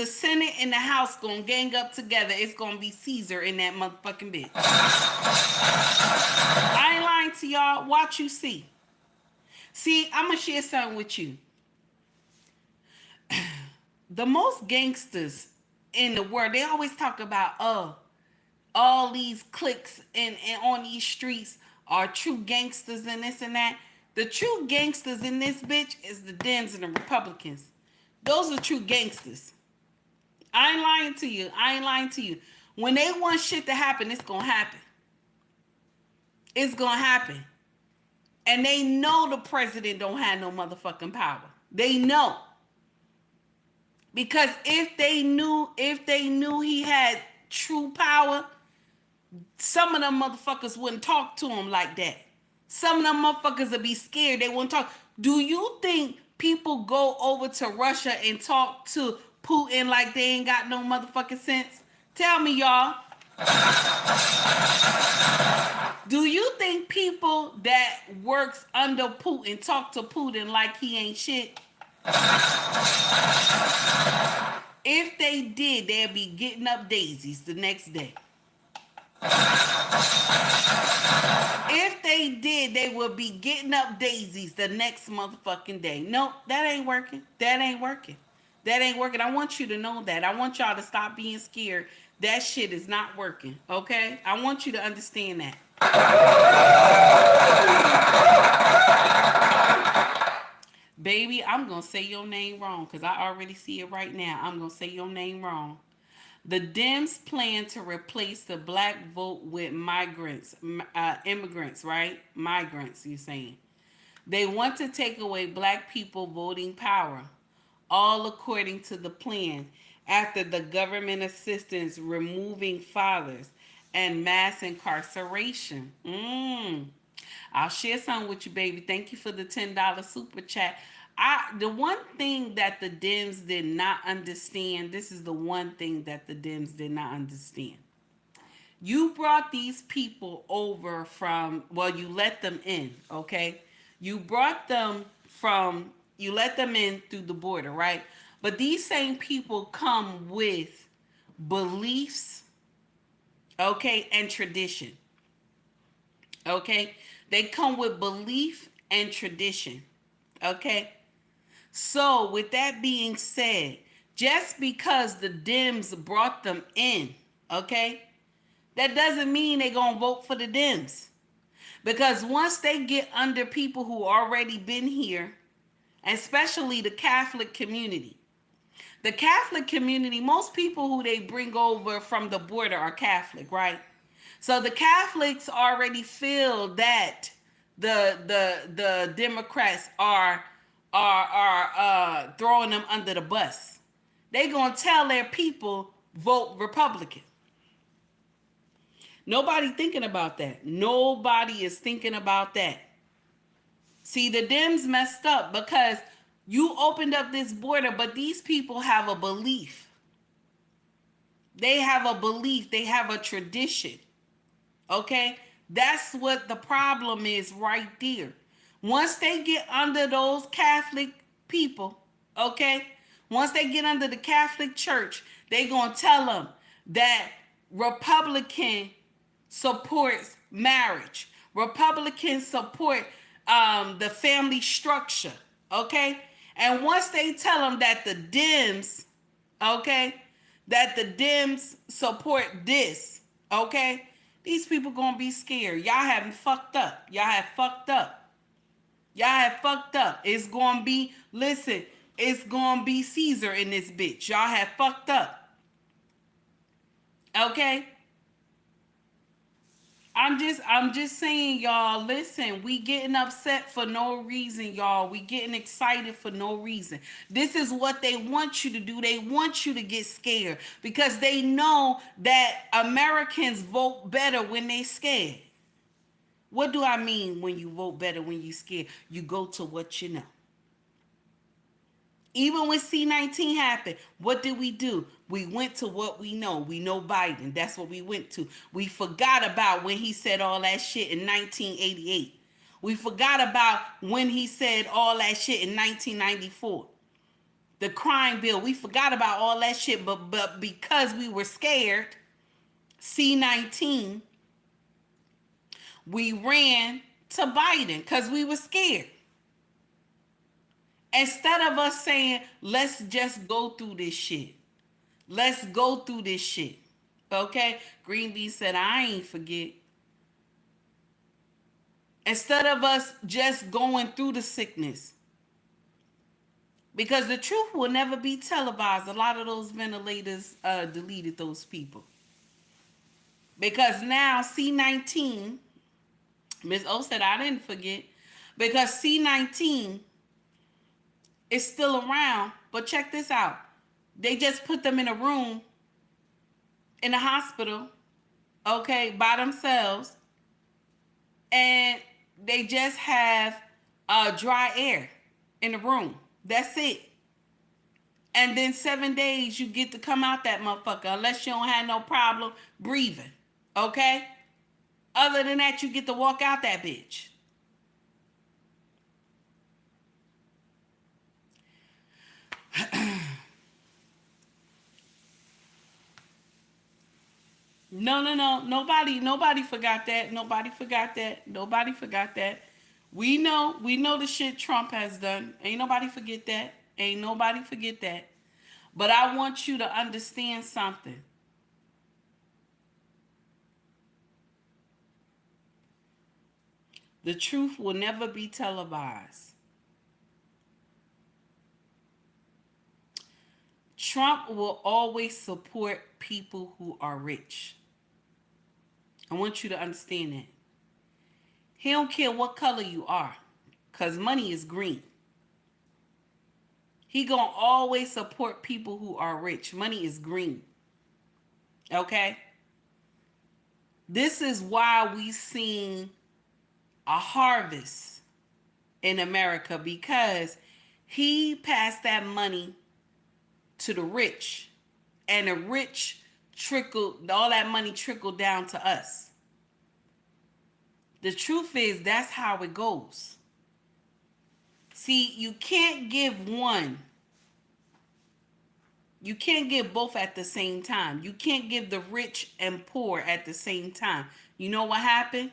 Senate and the House gonna gang up together. It's gonna be Caesar in that motherfucking bitch. I ain't lying to y'all. Watch you see. See, I'm gonna share something with you. The most gangsters in the world, they always talk about, all these cliques and on these streets are true gangsters and this and that. The true gangsters in this bitch is the Dems and the Republicans. Those are true gangsters. I ain't lying to you. When they want shit to happen, it's gonna happen. It's gonna happen. And they know the president don't have no motherfucking power. They know. Because if they knew he had true power, some of them motherfuckers wouldn't talk to him like that. Some of them motherfuckers would be scared. They wouldn't talk. Do you think people go over to Russia and talk to Putin like they ain't got no motherfucking sense? Tell me, y'all. Do you think people that works under Putin talk to Putin like he ain't shit? If they did, they'd be getting up daisies the next day. If they did, they would be getting up daisies the next motherfucking day. No, that ain't working. That ain't working. I want you to know that. I want y'all to stop being scared. That shit is not working, okay? I want you to understand that. Baby, I'm going to say your name wrong because I already see it right now. I'm going to say your name wrong. The Dems plan to replace the black vote with immigrants, right? Migrants, you're saying. They want to take away black people voting power, all according to the plan, after the government assistance removing fathers and mass incarceration. I'll share some with you, baby. Thank you for the $10 super chat. The one thing that the Dems did not understand, this is the one thing that the Dems did not understand. You brought these people over from, well, you let them in, okay? You brought them from, you let them in through the border, right? But these same people come with beliefs, okay, and tradition, okay? They come with belief and tradition, okay? So, with that being said, just because the Dems brought them in, okay, that doesn't mean they're going to vote for the Dems. Because once they get under people who already been here, especially the Catholic community, most people who they bring over from the border are Catholic, right? So the Catholics already feel that the Democrats are throwing them under the bus. They gonna tell their people vote Republican. Nobody thinking about that. Nobody is thinking about that. See, the Dems messed up because you opened up this border, but these people have a belief. They have a belief. They have a tradition. Okay? That's what the problem is right there. Once they get under those Catholic people, okay? Once they get under the Catholic Church, they going to tell them that Republican supports marriage. Republicans support the family structure, okay? And once they tell them that the Dems, okay, that the Dems support this, okay, these people gonna be scared. Y'all haven't fucked up. Y'all have fucked up. Y'all have fucked up. It's gonna be, listen, it's gonna be Caesar in this bitch. Y'all have fucked up. Okay? I'm just saying, y'all, listen, we getting upset for no reason, y'all. We getting excited for no reason. This is what they want you to do. They want you to get scared because they know that Americans vote better when they scared. What do I mean when you vote better when you scared? You go to what you know. Even when C-19 happened, what did we do? We went to what we know. We know Biden. That's what we went to. We forgot about when he said all that shit in 1988. We forgot about when he said all that shit in 1994. The crime bill. We forgot about all that shit, but because we were scared, C-19, we ran to Biden because we were scared. Instead of us saying, let's just go through this shit. Let's go through this shit. Okay? Green Bee said, I ain't forget. Instead of us just going through the sickness. Because the truth will never be televised. A lot of those ventilators deleted those people. Because now C-19, Ms. O said, I didn't forget. Because C-19 is still around, but check this out. They just put them in a room in a hospital, okay, by themselves, and they just have dry air in the room. That's it. And then 7 days you get to come out that motherfucker unless you don't have no problem breathing, okay? Other than that, you get to walk out that bitch. No. Nobody forgot that. Nobody forgot that. We know the shit Trump has done. Ain't nobody forget that. But I want you to understand something. The truth will never be televised. Trump will always support people who are rich. I want you to understand that. He don't care what color you are, because money is green. He gonna always support people who are rich. Money is green. Okay? This is why we seen a harvest in America, because he passed that money to the rich, and the rich trickled, all that money trickled down to us. The truth is, that's how it goes. See, you can't give one. You can't give both at the same time. You can't give the rich and poor at the same time. You know what happened?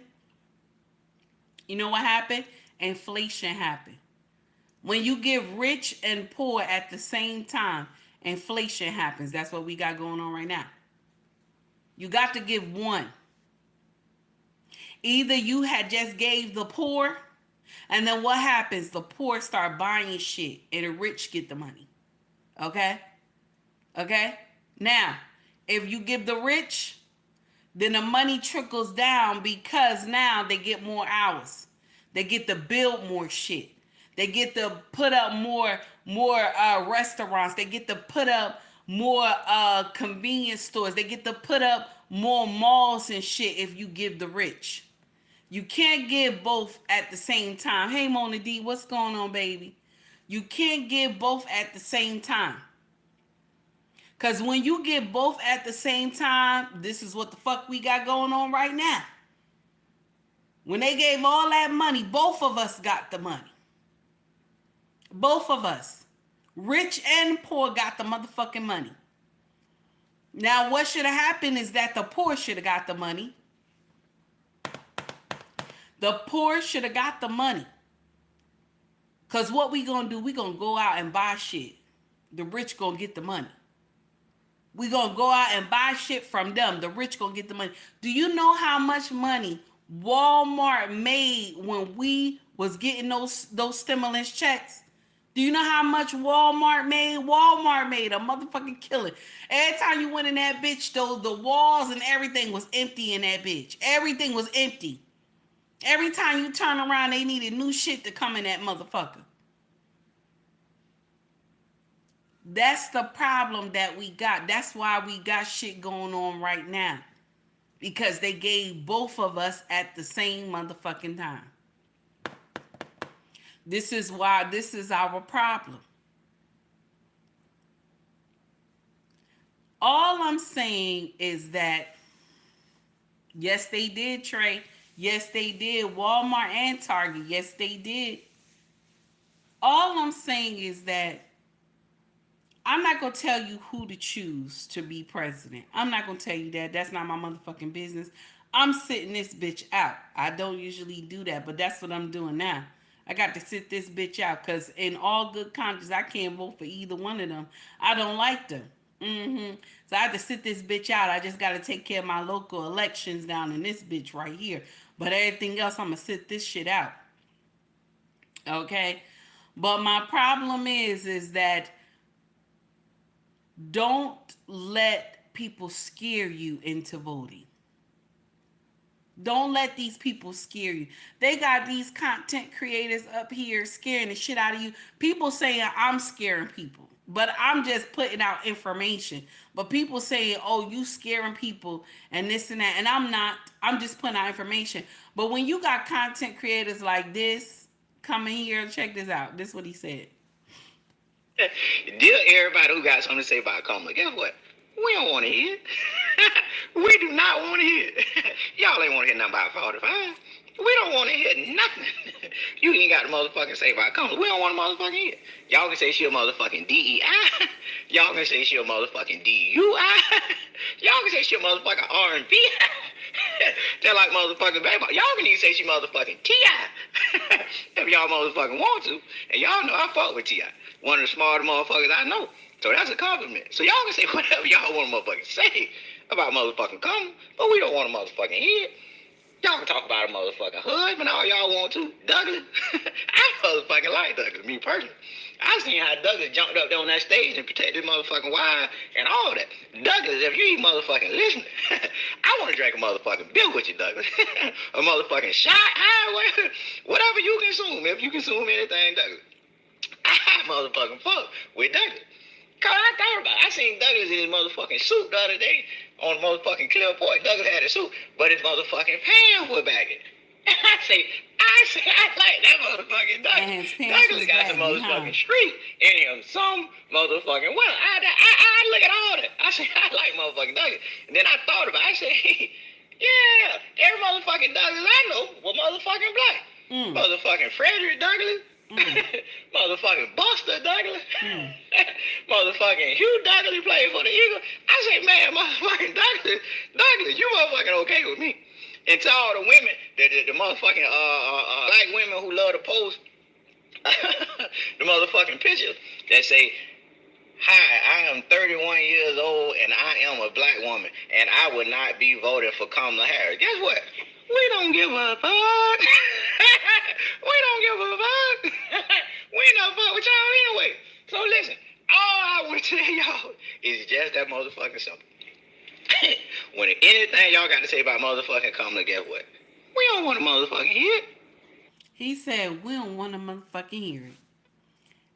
You know what happened? Inflation happened. When you give rich and poor at the same time, inflation happens. That's what we got going on right now. You got to give one. Either you had just gave the poor, and then what happens? The poor start buying shit, and the rich get the money. Okay? Okay? Now, if you give the rich, then the money trickles down, because now they get more hours. They get to build more shit. They get to put up more restaurants. They get to put up more convenience stores. They get to put up more malls and shit if you give the rich. You can't give both at the same time. Hey, Mona D, what's going on, baby? You can't give both at the same time. Because when you give both at the same time, this is what the fuck we got going on right now. When they gave all that money, both of us got the money. Both of us. Rich and poor got the motherfucking money. Now, what should have happened is that the poor should have got the money. The poor should have got the money. Because what we going to do, we going to go out and buy shit. The rich going to get the money. We going to go out and buy shit from them. The rich going to get the money. Do you know how much money Walmart made when we was getting those stimulus checks? Do you know how much Walmart made? Walmart made a motherfucking killer. Every time you went in that bitch, though, the walls and everything was empty in that bitch. Everything was empty. Every time you turn around, they needed new shit to come in that motherfucker. That's the problem that we got. That's why we got shit going on right now. Because they gave both of us at the same motherfucking time. This is why this is our problem. All I'm saying is that, yes, they did, Trey. Yes, they did. Walmart and Target. Yes, they did. All I'm saying is that I'm not going to tell you who to choose to be president. I'm not going to tell you that. That's not my motherfucking business. I'm sitting this bitch out. I don't usually do that, but that's what I'm doing now. I got to sit this bitch out because in all good conscience, I can't vote for either one of them. I don't like them. So I have to sit this bitch out. I just got to take care of my local elections down in this bitch right here. But everything else, I'm going to sit this shit out. Okay? But my problem is that don't let people scare you into voting. Don't let these people scare you. They got these content creators up here scaring the shit out of you. People saying I'm scaring people, but I'm just putting out information. But people saying, oh, you scaring people and this and that. And I'm not. I'm just putting out information. But when you got content creators like this coming here, check this out. This is what he said. Dear everybody who got something to say about Kamala, guess what? We don't want to hear it. We do not want to hear it. Y'all ain't want to hear nothing about 45. We don't want to hear nothing. You ain't got to motherfucking say about Kamala. We don't want to motherfucking hear it. Y'all can say she a motherfucking DEI. Y'all can say she a motherfucking DUI. Y'all can say she a motherfucking R&B. They're like motherfucking baby. Y'all can even say she motherfucking T.I. If y'all motherfucking want to. And y'all know I fuck with T.I. One of the smartest motherfuckers I know. So that's a compliment. So y'all can say whatever y'all want to motherfucking say about motherfucking Kamala, but we don't want to motherfucking hear it. Y'all can talk about a motherfucking husband all y'all want to. Douglas, I motherfucking like Douglas, me personally. I seen how Douglas jumped up there on that stage and protected his motherfucking wife and all that. Douglas, if you ain't motherfucking listening, I want to drink a motherfucking beer with you, Douglas. A motherfucking shot, whatever you consume. If you consume anything, Douglas, I motherfucking fuck with Douglas. Cause I thought about it. I seen Douglas in his motherfucking suit the other day on motherfucking Clearport. Douglas had a suit, but his motherfucking pants were baggy. I say, I like that motherfucking Douglas. Douglas got some motherfucking street in him. Some motherfucking well. I look at all that. I say, I like motherfucking Douglas. And then I thought about it. I said, yeah, every motherfucking Douglas I know was motherfucking black. Motherfucking Frederick Douglas. Motherfucking Buster Douglas. Motherfucking Hugh Douglas played for the Eagles. I say, man, motherfucking Douglas, you motherfucking okay with me. And to all the women, the motherfucking black women who love to post the motherfucking pictures that say, hi, I am 31 years old and I am a black woman and I would not be voting for Kamala Harris. Guess what? We don't give a fuck. We don't give a fuck. We ain't no fuck with y'all anyway. So listen, all I want to tell y'all is just that motherfucking simple. When anything y'all got to say about motherfucking Kamala, guess what? We don't want to motherfucking hear it. He said, we don't want to motherfucking hear it.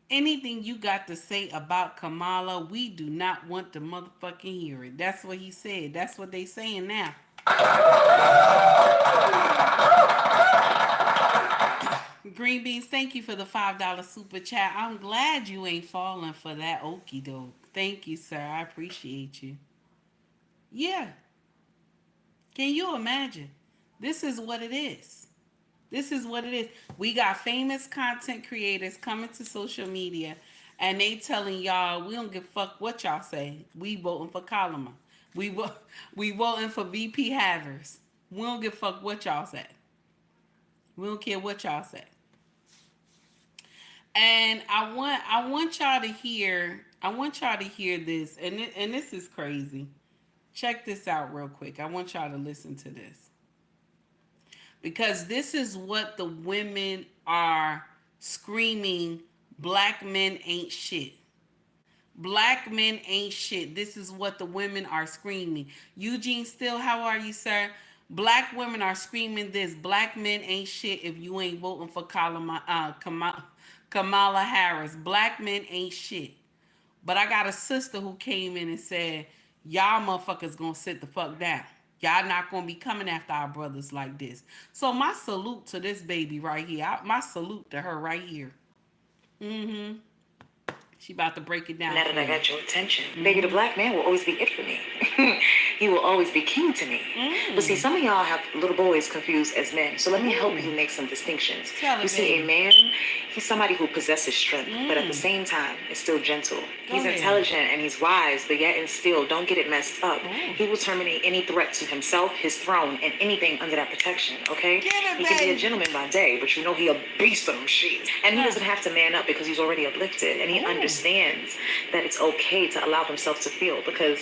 Anything you got to say about Kamala, we do not want to motherfucking hear it. That's what he said. That's what they saying now. Green Beans, thank you for the $5 super chat. I'm glad you ain't falling for that okie doke. Thank you, sir. I appreciate you. Yeah. Can you imagine? This is what it is. This is what it is. We got famous content creators coming to social media and they telling y'all, we don't give a fuck what y'all say. We voting for Kalama. We voting for VP Havers. We don't give a fuck what y'all say. We don't care what y'all say. And I want y'all to hear this, and this is crazy. Check this out real quick. I want y'all to listen to this. Because this is what the women are screaming, black men ain't shit. Black men ain't shit. This is what the women are screaming. Eugene Still, how are you, sir? Black women are screaming this. Black men ain't shit if you ain't voting for Kamala Harris. Black men ain't shit. But I got a sister who came in and said, y'all motherfuckers gonna sit the fuck down. Y'all not gonna be coming after our brothers like this. So my salute to this baby right here. My salute to her right here. She about to break it down. Now that I got your attention, baby, the black man will always be it for me. He will always be king to me. But see, some of y'all have little boys confused as men. So let me help you make some distinctions. You see, a man, he's somebody who possesses strength, but at the same time is still gentle. He's intelligent and he's wise, but yet and still, don't get it messed up. He will terminate any threat to himself, his throne, and anything under that protection, okay? He can be a gentleman by day, but you know he a beast of them shit. And he doesn't have to man up because he's already uplifted. And he understands that it's okay to allow himself to feel because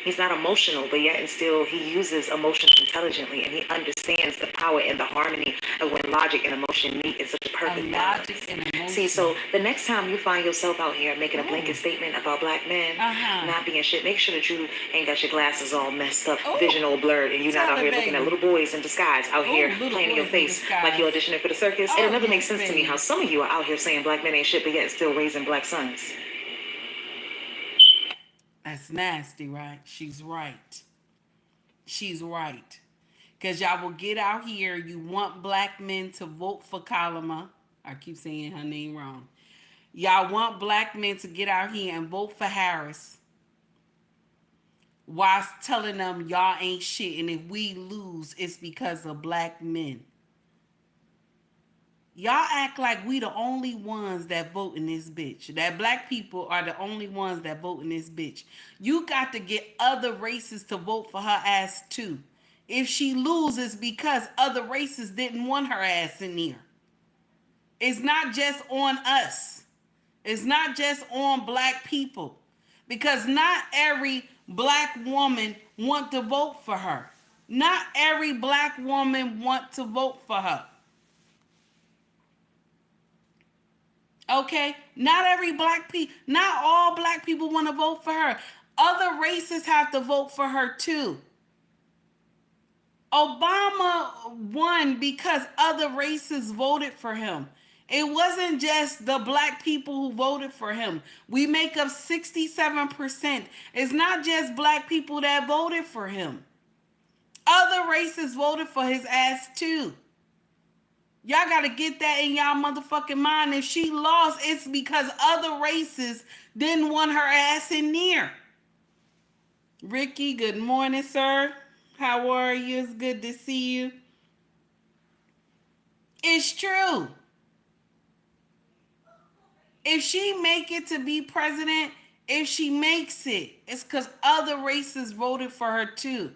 he's not emotional, but yet and still he uses emotions intelligently, and he understands the power and the harmony of when logic and emotion meet in such a perfect balance. See, so the next time you find yourself out here making a blanket statement about black men not being shit, make sure that you ain't got your glasses all messed up, vision all blurred, and you're not out here looking at little boys in disguise out here playing in your face like you're auditioning for the circus. It'll never make sense to me how some of you are out here saying black men ain't shit, but yet still raising black sons. That's nasty, right? She's right. She's right. Because y'all will get out here. You want black men to vote for Kalama. I keep saying her name wrong. Y'all want black men to get out here and vote for Harris while telling them y'all ain't shit. And if we lose, it's because of black men. Y'all act like we the only ones that vote in this bitch. That black people are the only ones that vote in this bitch. You got to get other races to vote for her ass too. If she loses because other races didn't want her ass in there. It's not just on us. It's not just on black people. Because not every black woman want to vote for her. Not every black woman want to vote for her. Okay? Not all black people want to vote for her. Other races have to vote for her too. Obama won because other races voted for him. It wasn't just the black people who voted for him. We make up 67%. It's not just black people that voted for him. Other races voted for his ass too. Y'all got to get that in y'all motherfucking mind. If she lost, it's because other races didn't want her ass in there. Ricky, good morning, sir. How are you? It's good to see you. It's true. If she make it to be president, if she makes it, it's because other races voted for her too.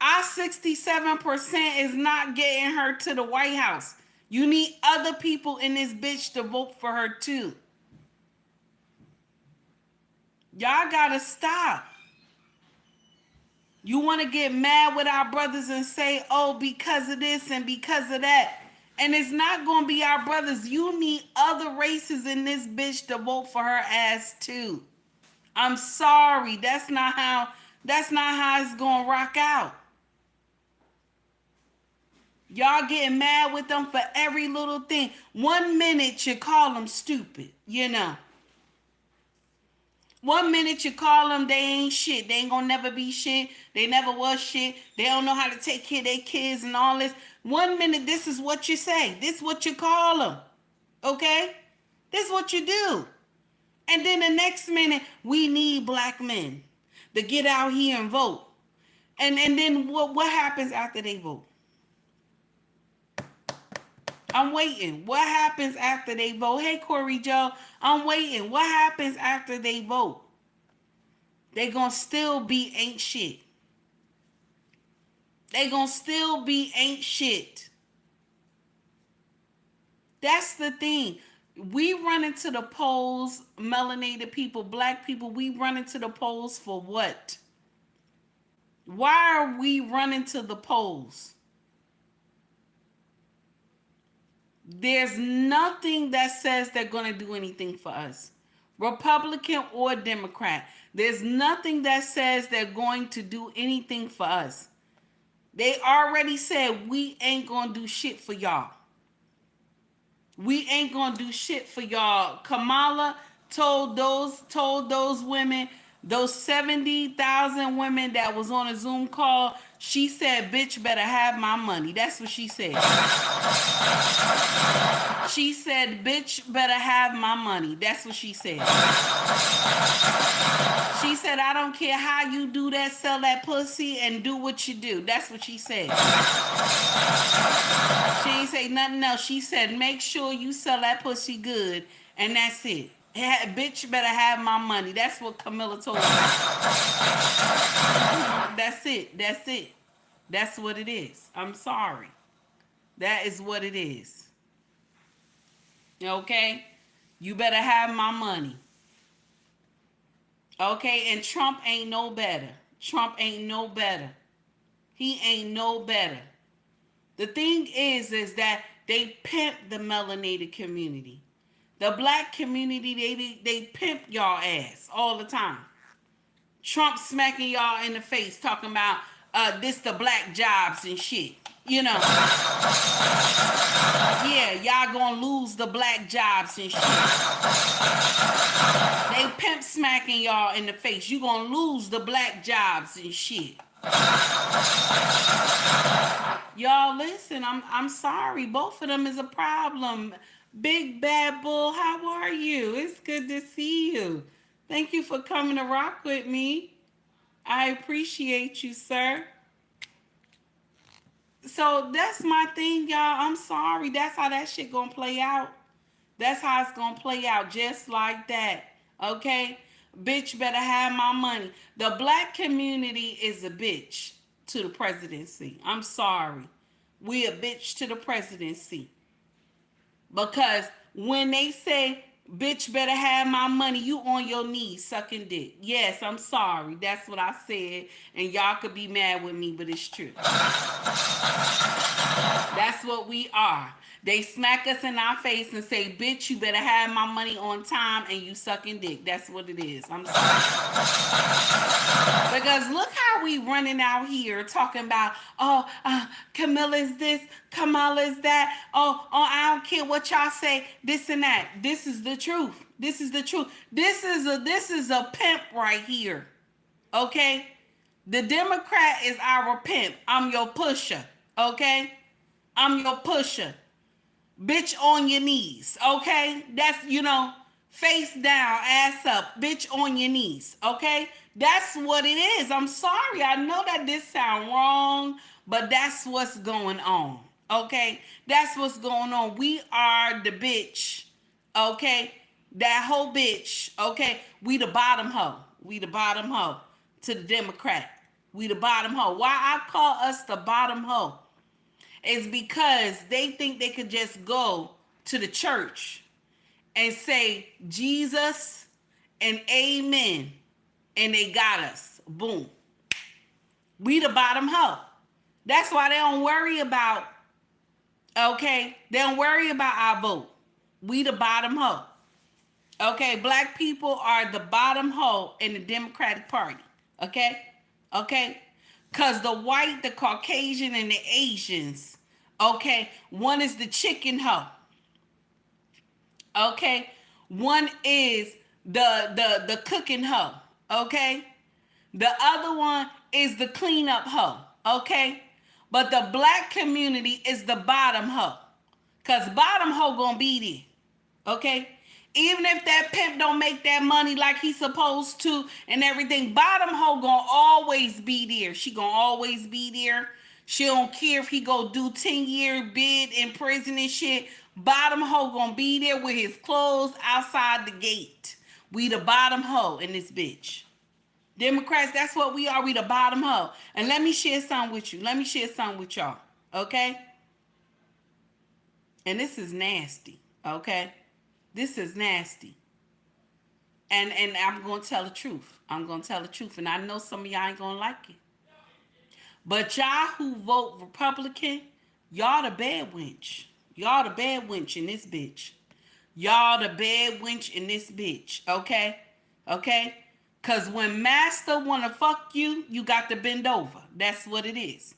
Our 67% is not getting her to the White House. You need other people in this bitch to vote for her too. Y'all gotta stop. You want to get mad with our brothers and say, oh, because of this and because of that. And it's not going to be our brothers. You need other races in this bitch to vote for her ass too. I'm sorry. That's not how it's going to rock out. Y'all getting mad with them for every little thing. 1 minute you call them stupid, you know. 1 minute you call them, they ain't shit. They ain't gonna never be shit. They never was shit. They don't know how to take care of their kids and all this. 1 minute, this is what you say. This is what you call them. Okay? This is what you do. And then the next minute, we need black men to get out here and vote. And then what happens after they vote? I'm waiting. What happens after they vote? Hey, Corey Joe, I'm waiting. What happens after they vote? They gonna still be ain't shit. They gonna still be ain't shit. That's the thing. We run into the polls, melanated people, black people, we run into the polls for what? Why are we running to the polls? There's nothing that says they're going to do anything for us. Republican or Democrat. There's nothing that says they're going to do anything for us. They already said we ain't going to do shit for y'all. We ain't going to do shit for y'all. Kamala told those women, those 70,000 women that was on a Zoom call, she said, bitch better have my money. That's what she said. She said, bitch better have my money. That's what she said. She said, I don't care how you do that, sell that pussy and do what you do. That's what she said. She ain't say nothing else. She said, make sure you sell that pussy good and that's it. Bitch better have my money. That's what Camilla told me. That's it. That's it. That's what it is. I'm sorry. That is what it is. Okay? You better have my money. Okay? And Trump ain't no better. Trump ain't no better. He ain't no better. The thing is that they pimp the melanated community. The black community, they pimp y'all ass all the time. Trump smacking y'all in the face talking about this the black jobs and shit. You know. Yeah, y'all gonna lose the black jobs and shit. They pimp smacking y'all in the face. You gonna lose the black jobs and shit. Y'all listen, I'm sorry. Both of them is a problem. Big Bad Bull, how are you? It's good to see you. Thank you for coming to rock with me. I appreciate you, sir. So that's my thing, y'all. I'm sorry. That's how that shit gonna play out. That's how it's gonna play out, just like that. Okay? Bitch better have my money. The black community is a bitch to the presidency. I'm sorry. We a bitch to the presidency. Because when they say Bitch better have my money. You on your knees sucking dick. Yes, I'm sorry. That's what I said. And y'all could be mad with me, but it's true. That's what we are. They smack us in our face and say, bitch, you better have my money on time, and you sucking dick. That's what it is. I'm sorry. Because look how we running out here talking about, Camilla's this, Kamala's that. I don't care what y'all say, this and that. This is the truth. This is the truth. This is a pimp right here. Okay? The Democrat is our pimp. I'm your pusher. Okay? I'm your pusher. Bitch on your knees. Okay? That's, face down, ass up. Bitch on your knees. Okay? That's what it is. I'm sorry. I know that this sound wrong, but that's what's going on. Okay? That's what's going on. We are the bitch. Okay? That whole bitch. Okay? We the bottom hoe. We the bottom hoe to the Democrat. We the bottom hoe. Why I call us the bottom hoe is because they think they could just go to the church and say Jesus and amen, and they got us. Boom. We the bottom hoe. That's why they don't worry about, they don't worry about our vote. We the bottom hoe. Okay, black people are the bottom hoe in the Democratic Party. Okay? Because the white, the Caucasian, and the Asians, one is the chicken hoe. Okay? One is the cooking hoe. Okay? The other one is the cleanup hoe. Okay? But the black community is the bottom hoe. Because bottom hoe gonna be there. Okay? Even if that pimp don't make that money like he's supposed to and everything, bottom hoe gonna always be there. She gonna always be there. She don't care if he go do 10-year bid in prison and shit. Bottom hoe gonna be there with his clothes outside the gate. We the bottom hoe in this bitch. Democrats, that's what we are. We the bottom hoe. And let me share something with you. Let me share something with y'all. Okay? And this is nasty. Okay? This is nasty. And I'm going to tell the truth. I'm going to tell the truth. And I know some of y'all ain't going to like it. But y'all who vote Republican, y'all the bad wench. Y'all the bad wench in this bitch. Y'all the bad wench in this bitch. Okay? Because when master want to fuck you, you got to bend over. That's what it is.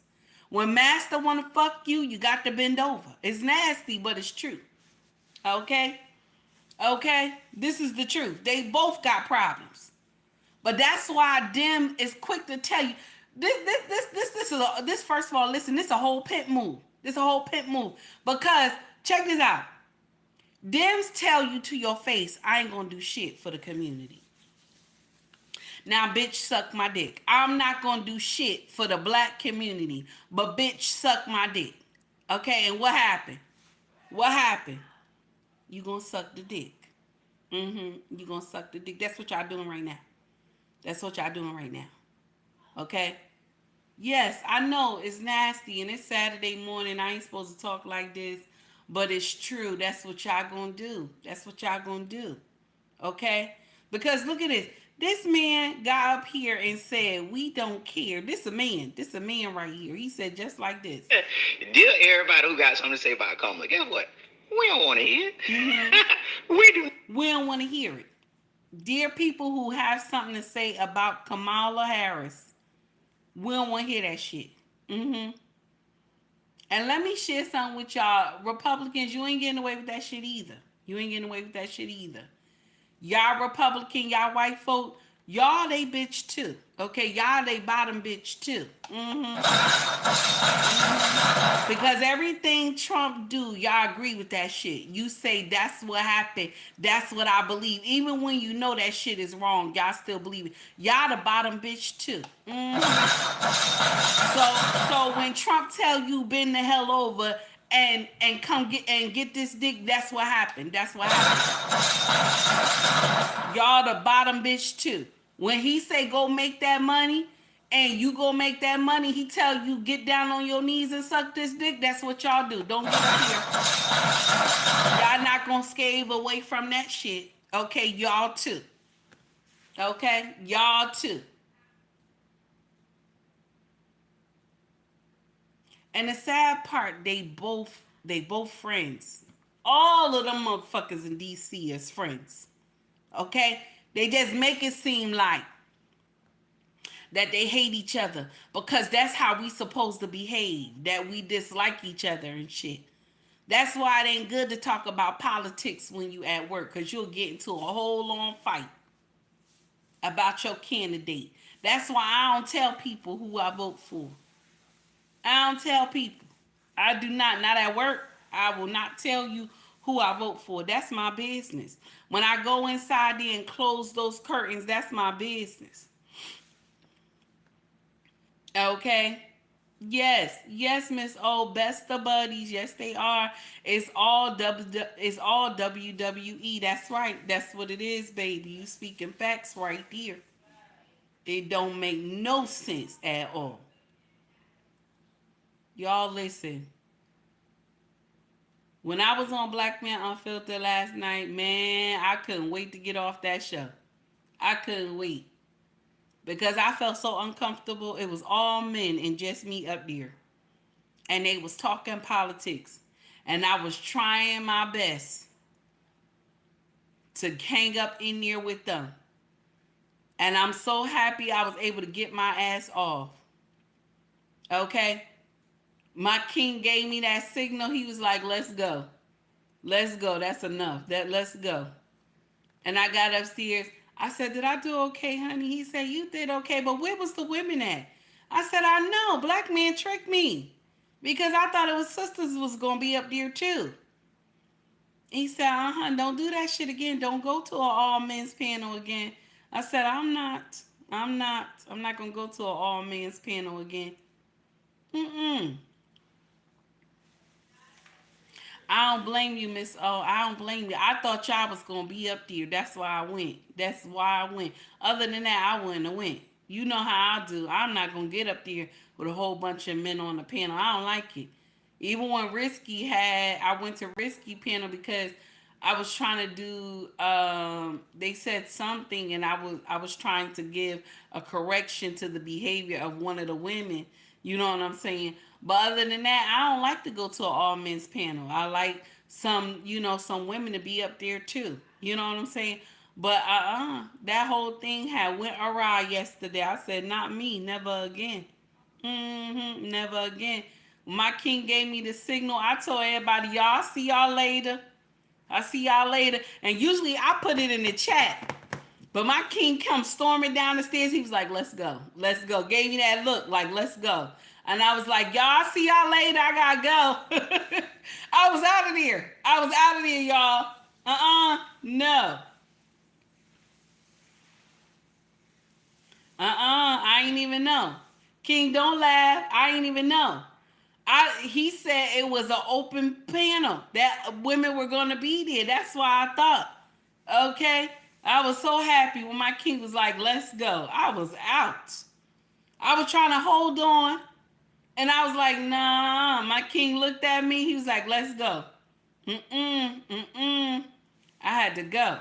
When master want to fuck you, you got to bend over. It's nasty, but it's true. Okay? This is the truth. They both got problems. But that's why Dem is quick to tell you, this first of all, listen, this is a whole pimp move. Because, check this out. Dems tell you to your face, I ain't gonna do shit for the community. Now, bitch, suck my dick. I'm not gonna do shit for the black community, but bitch, suck my dick. Okay, and what happened? You gonna suck the dick. You gonna suck the dick. That's what y'all doing right now. Okay? Yes, I know it's nasty and it's Saturday morning. I ain't supposed to talk like this, but it's true. That's what y'all gonna do. Okay? Because look at this. This man got up here and said, we don't care. This a man right here. He said just like this. Dear everybody who got something to say about Kamala, guess what? We don't want to hear it. We don't want to hear it. Dear people who have something to say about Kamala Harris, we don't want to hear that shit. And let me share something with y'all. Republicans, you ain't getting away with that shit either. Y'all Republican, y'all white folk, y'all they bitch too. Okay, y'all they bottom bitch too. Because everything Trump do, y'all agree with that shit. You say that's what happened. That's what I believe. Even when you know that shit is wrong, y'all still believe it. Y'all the bottom bitch too. So when Trump tell you bend the hell over and come get this dick, that's what happened. Y'all the bottom bitch too. When he say go make that money, and you go make that money, he tell you get down on your knees and suck this dick, that's what y'all do. Don't get up here. Y'all not gonna scave away from that shit. Okay, y'all too. Okay, y'all too. And the sad part, they both friends. All of them motherfuckers in DC is friends. Okay? They just make it seem like that they hate each other because that's how we supposed to behave, that we dislike each other and shit. That's why it ain't good to talk about politics when you at work, because you'll get into a whole long fight about your candidate. That's why I don't tell people who I vote for. I don't tell people. I do not at work. I will not tell you who I vote for. That's my business. When I go inside there and close those curtains, that's my business. Okay? Yes, Miss O. Best of buddies. Yes, they are. It's all WWE. That's right. That's what it is, baby. You speaking facts right there. It don't make no sense at all. Y'all listen. When I was on Black Men Unfiltered last night, man, I couldn't wait to get off that show. I couldn't wait. Because I felt so uncomfortable. It was all men and just me up there. And they was talking politics. And I was trying my best to hang up in there with them. And I'm so happy I was able to get my ass off. Okay? My king gave me that signal. He was like, let's go. Let's go. That's enough. Let's go. And I got upstairs. I said, did I do okay, honey? He said, you did okay. But where was the women at? I said, I know. Black man tricked me. Because I thought it was sisters was going to be up there too. He said, don't do that shit again. Don't go to an all men's panel again. I said, I'm not going to go to an all men's panel again. I don't blame you, Miss O. I don't blame you. I thought y'all was going to be up there. That's why I went. Other than that, I wouldn't have went. You know how I do. I'm not going to get up there with a whole bunch of men on the panel. I don't like it. Even when I went to Risky panel because I was trying to do, they said something and I was trying to give a correction to the behavior of one of the women. You know what I'm saying? But other than that, I don't like to go to an all men's panel. I like some women to be up there too. You know what I'm saying? But that whole thing had went awry yesterday. I said, not me, never again. Never again. My king gave me the signal. I told everybody, y'all, see y'all later. I see y'all later. And usually I put it in the chat. But my king comes storming down the stairs. He was like, let's go. Let's go. Gave me that look like, let's go. And I was like, y'all, see y'all later. I gotta go. I was out of there, y'all. No. I ain't even know. King, don't laugh. I ain't even know. He said it was an open panel that women were going to be there. That's why I thought. Okay? I was so happy when my king was like, let's go. I was out. I was trying to hold on. And I was like, nah. My king looked at me. He was like, let's go. I had to go.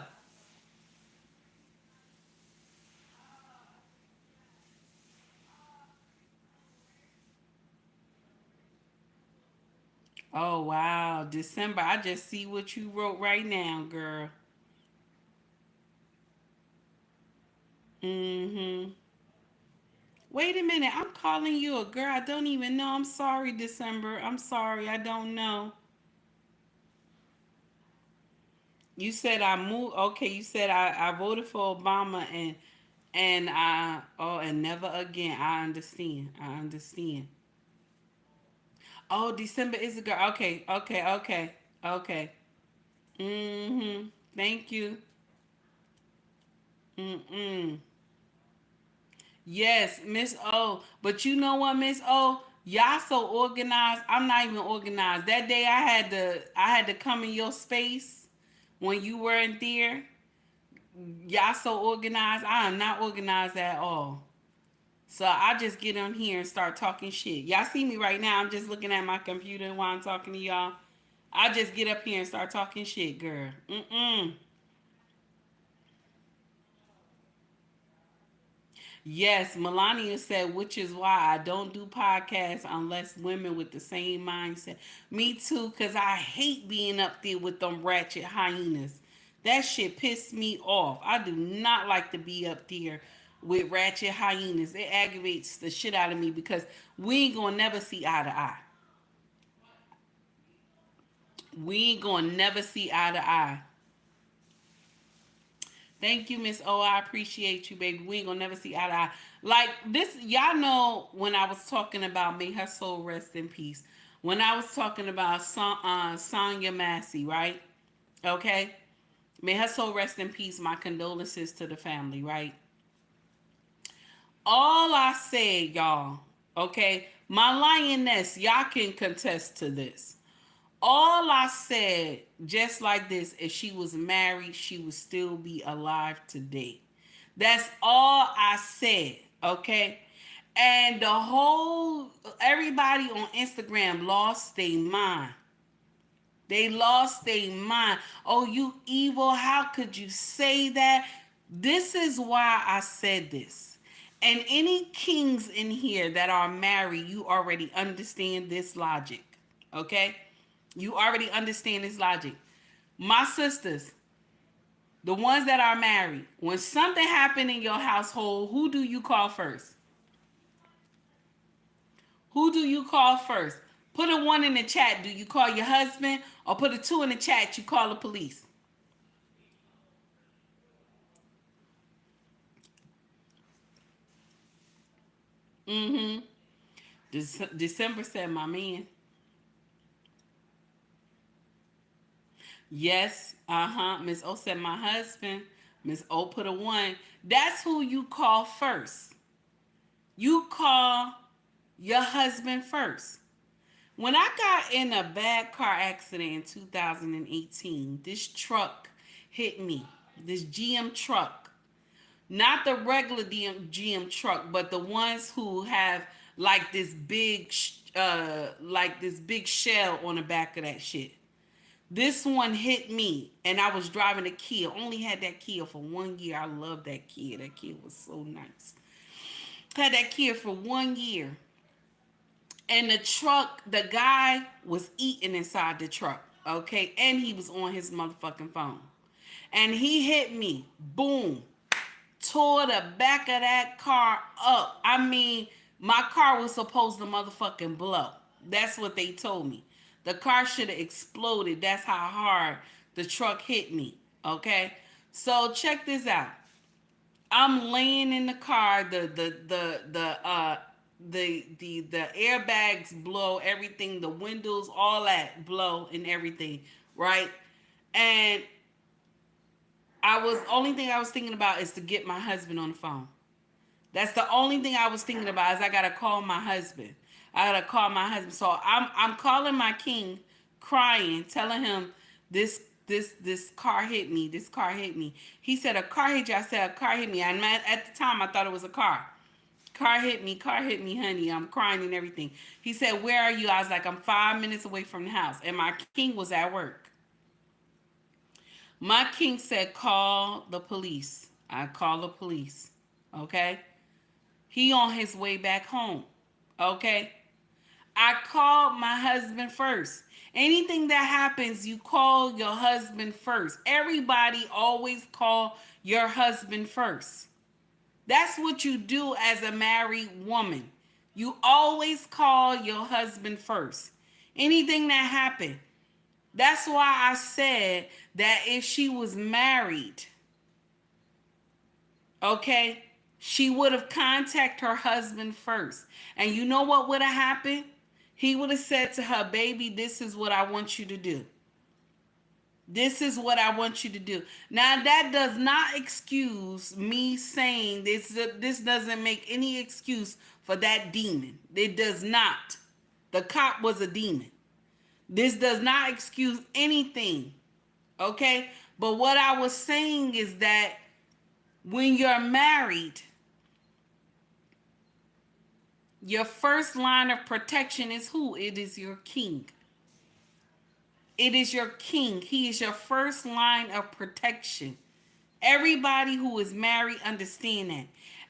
Oh, wow. December. I just see what you wrote right now, girl. Wait a minute. I'm calling you a girl. I don't even know. I'm sorry, December. I'm sorry. I don't know. You said I moved. Okay, you said I voted for Obama and never again. I understand. Oh, December is a girl. Okay. Thank you. Yes, Miss O. But you know what, Miss O? Y'all so organized. I'm not even organized. That day I had to come in your space when you weren't there. Y'all so organized. I am not organized at all. So I just get on here and start talking shit. Y'all see me right now. I'm just looking at my computer while I'm talking to y'all. I just get up here and start talking shit, girl. Yes, Melania said, which is why I don't do podcasts unless women with the same mindset. Me too, because I hate being up there with them ratchet hyenas. That shit pissed me off. I do not like to be up there with ratchet hyenas. It aggravates the shit out of me because we ain't gonna never see eye to eye. We ain't gonna never see eye to eye. Thank you, Miss O. I appreciate you, baby. We ain't gonna never see eye to eye. Like this, y'all know when I was talking about may her soul rest in peace. When I was talking about Sonya Massey, right? Okay. May her soul rest in peace. My condolences to the family, right? All I said, y'all, okay, my lioness, y'all can contest to this. All I said, just like this, if she was married, she would still be alive today. That's all I said, okay? And the whole, everybody on Instagram lost their mind. They lost their mind. Oh, you evil. How could you say that? This is why I said this. And any kings in here that are married, you already understand this logic. Okay? You already understand this logic. My sisters, the ones that are married, when something happened in your household, who do you call first? Who do you call first? Put a 1 in the chat. Do you call your husband? Or put a 2 in the chat, you call the police? Mm-hmm. December said, my man. Yes. Uh-huh. Miss O said, my husband. Miss O put a 1. That's who you call first. You call your husband first. When I got in a bad car accident in 2018, this truck hit me. This GM truck. Not the regular GM truck, but the ones who have like this big shell on the back of that shit. This one hit me, and I was driving a Kia. Only had that Kia for 1 year. I love that Kia. That Kia was so nice. Had that Kia for 1 year. And the truck, the guy was eating inside the truck, okay? And he was on his motherfucking phone. And he hit me. Boom. Tore the back of that car up. I mean, my car was supposed to motherfucking blow. That's what they told me. The car should have exploded. That's how hard the truck hit me, okay? So check this out. I'm laying in the car. The airbags blow, everything, the windows, all that blow and everything, right? And only thing I was thinking about is to get my husband on the phone. That's the only thing I was thinking about is I gotta call my husband. I gotta call my husband. So I'm calling my king, crying, telling him this car hit me. This car hit me. He said, a car hit you. I said, a car hit me. And at the time I thought it was a car. Car hit me, honey. I'm crying and everything. He said, where are you? I was like, I'm 5 minutes away from the house. And my king was at work. My king said, call the police. I call the police. Okay? He on his way back home. Okay? I called my husband first. Anything that happens, you call your husband first. Everybody always call your husband first. That's what you do as a married woman. You always call your husband first. Anything that happened. That's why I said that if she was married, okay, she would have contacted her husband first. And you know what would have happened? He would have said to her, baby, this is what I want you to do. This is what I want you to do. Now, that does not excuse me saying this. This doesn't make any excuse for that demon. It does not. The cop was a demon. This does not excuse anything. Okay? But what I was saying is that when you're married, Your first line of protection is who? It is your king. It is your king. He is your first line of protection. Everybody who is married understand that.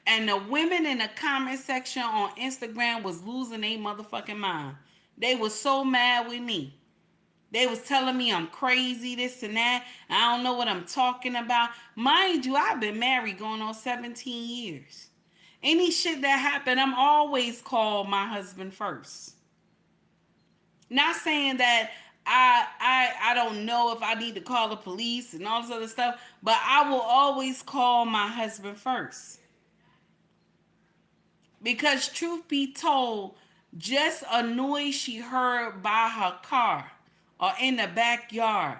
And the women in the comment section on Instagram was losing their motherfucking mind. They was so mad with me. They was telling me I'm crazy, this and that. I don't know what I'm talking about. Mind you, I've been married going on 17 years. Any shit that happened, I'm always called my husband first. Not saying that I don't know if I need to call the police and all this other stuff, but I will always call my husband first. Because truth be told, just a noise she heard by her car or in the backyard,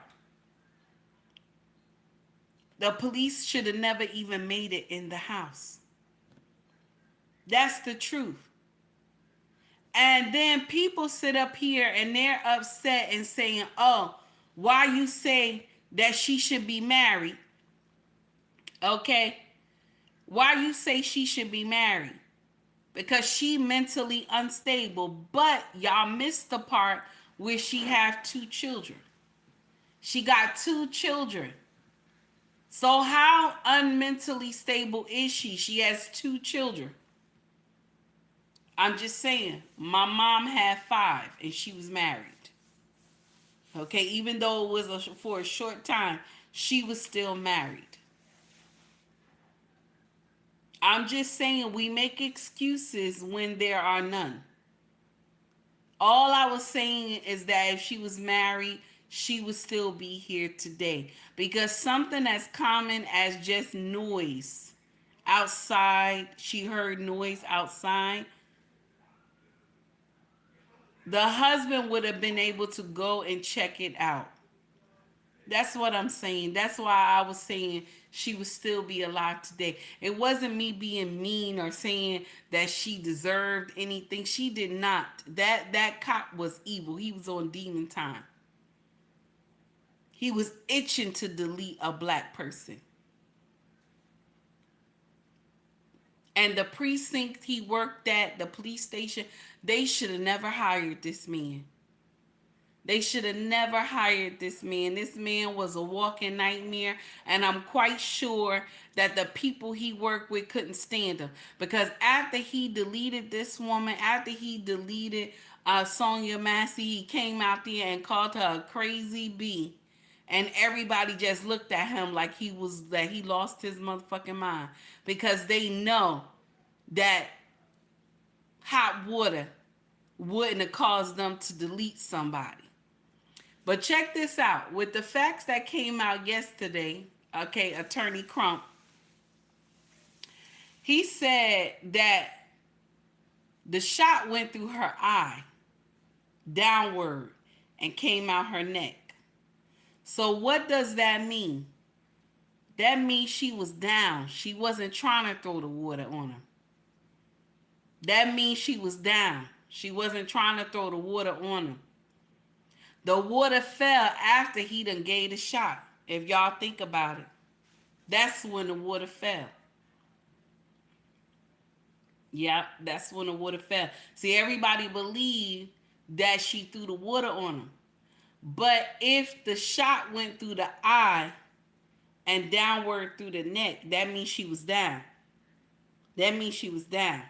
the police should have never even made it in the house. That's the truth. And then people sit up here and they're upset and saying, oh, why you say that she should be married? Okay. Why you say she should be married? Because she mentally unstable. But y'all missed the part where she have 2 children. She got 2 children. So how unmentally stable is she? She has 2 children. I'm just saying, my mom had 5 and she was married. Okay, even though it was for a short time, she was still married. I'm just saying, we make excuses when there are none. All I was saying is that if she was married, she would still be here today. Because something as common as just noise outside, she heard noise outside, the husband would have been able to go and check it out. That's what I'm saying. That's why I was saying she would still be alive today. It wasn't me being mean or saying that she deserved anything. She did not. That cop was evil. He was on demon time. He was itching to delete a black person. And the precinct he worked at, the police station, they should have never hired this man. They should have never hired this man. This man was a walking nightmare. And I'm quite sure that the people he worked with couldn't stand him. Because after he deleted this woman, after he deleted Sonia Massey, he came out there and called her a crazy bee. And everybody just looked at him like he lost his motherfucking mind. Because they know that hot water wouldn't have caused them to delete somebody. But check this out. With the facts that came out yesterday, okay, Attorney Crump, he said that the shot went through her eye, downward, and came out her neck. So what does that mean? That means she was down. She wasn't trying to throw the water on him. That means she was down. She wasn't trying to throw the water on him. The water fell after he done gave the shot. If y'all think about it. That's when the water fell. Yeah, that's when the water fell. See, everybody believed that she threw the water on him. But if the shot went through the eye and downward through the neck, that means she was down. That means she was down.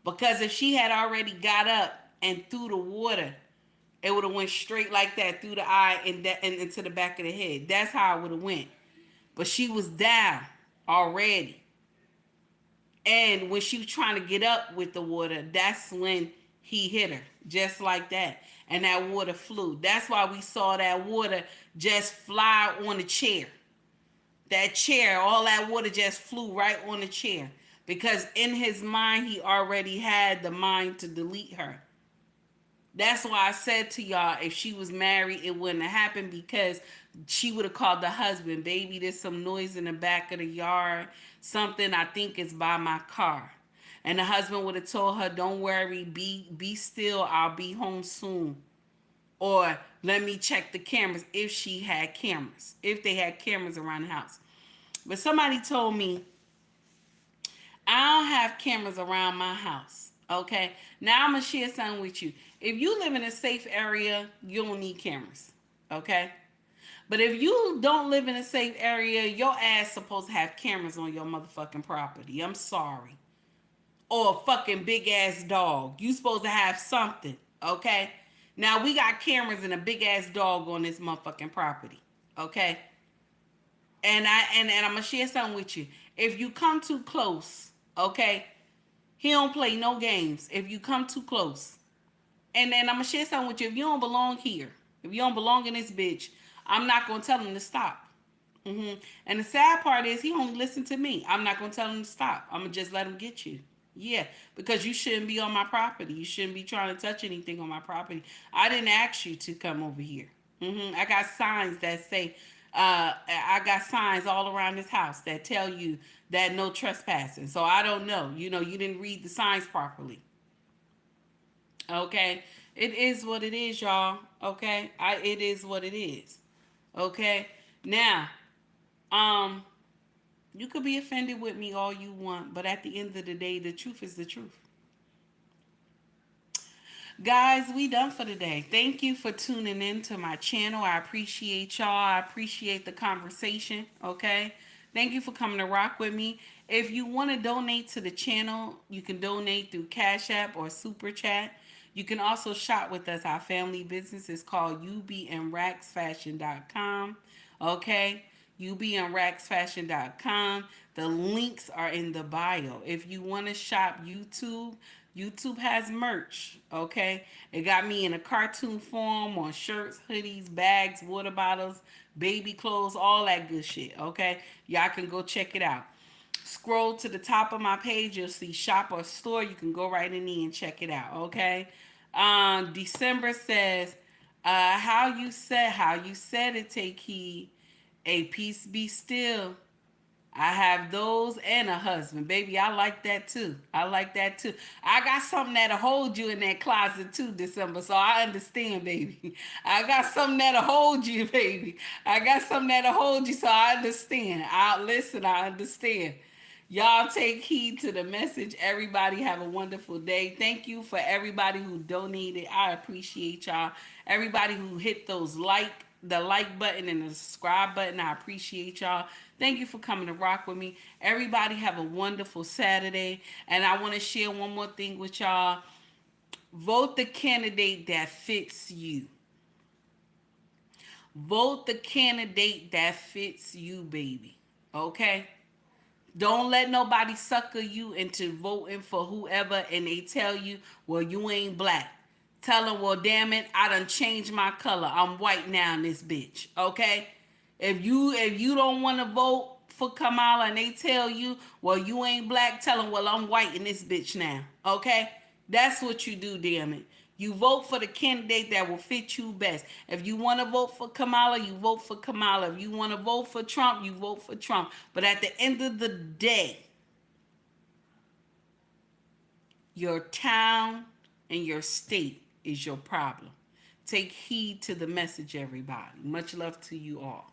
Because if she had already got up and threw the water, it would have went straight like that through the eye and into the back of the head. That's how it would have went. But she was down already. And when she was trying to get up with the water, that's when he hit her. Just like that. And that water flew. That's why we saw that water just fly on the chair. That chair, all that water just flew right on the chair. Because in his mind, he already had the mind to delete her. That's why I said to y'all, if she was married, it wouldn't have happened, because she would have called the husband, baby, there's some noise in the back of the yard. Something I think is by my car. And the husband would have told her, don't worry, be still, I'll be home soon. Or let me check the cameras if she had cameras, if they had cameras around the house. But somebody told me, I don't have cameras around my house. Okay. Now I'm gonna share something with you. If you live in a safe area, you don't need cameras. Okay. But if you don't live in a safe area, your ass supposed to have cameras on your motherfucking property. I'm sorry. Or a fucking big ass dog. You supposed to have something. Okay. Now we got cameras and a big ass dog on this motherfucking property. Okay. And I'm gonna share something with you. If you come too close, okay, he don't play no games. If you come too close, and then I'm gonna share something with you. If you don't belong here, if you don't belong in this bitch, I'm not gonna tell him to stop. And the sad part is he only listened to me. I'm not gonna tell him to stop. I'm gonna just let him get you. Yeah, because you shouldn't be on my property. You shouldn't be trying to touch anything on my property. I didn't ask you to come over here. I got signs that say, I got signs all around this house that tell you that no trespassing. So I don't know. You know, you didn't read the signs properly. Okay, it is what it is, y'all. Okay, it is what it is. Okay, now, you could be offended with me all you want, but at the end of the day, the truth is the truth. Guys, we done for today. Thank you for tuning in to my channel. I appreciate y'all. I appreciate the conversation. Okay. Thank you for coming to rock with me. If you want to donate to the channel, you can donate through Cash App or Super Chat. You can also shop with us. Our family business is called ubnracksfashion.com. Okay. ubnracksfashion.com. The links are in the bio. If you want to shop YouTube has merch, okay? It got me in a cartoon form on shirts, hoodies, bags, water bottles, baby clothes, all that good shit, okay? Y'all can go check it out. Scroll to the top of my page, you'll see shop or store. You can go right in there and check it out, okay? December says, how you said it, take heed. A peace be still. I have those and a husband. Baby, I like that too. I like that too. I got something that'll hold you in that closet too, December. So I understand, baby. I got something that'll hold you, baby. I got something that'll hold you, so I understand. I understand. Y'all take heed to the message. Everybody have a wonderful day. Thank you for everybody who donated. I appreciate y'all. Everybody who hit the like button and the subscribe button. I appreciate y'all. Thank you for coming to rock with me. Everybody have a wonderful Saturday. And I want to share one more thing with y'all. Vote the candidate that fits you. Vote the candidate that fits you, baby. Okay? Don't let nobody sucker you into voting for whoever and they tell you, well, you ain't black. Tell them, well, damn it, I done changed my color. I'm white now in this bitch, okay? If you don't want to vote for Kamala and they tell you, well, you ain't black, tell them, well, I'm white in this bitch now, okay? That's what you do, damn it. You vote for the candidate that will fit you best. If you want to vote for Kamala, you vote for Kamala. If you want to vote for Trump, you vote for Trump. But at the end of the day, your town and your state is your problem. Take heed to the message, everybody. Much love to you all.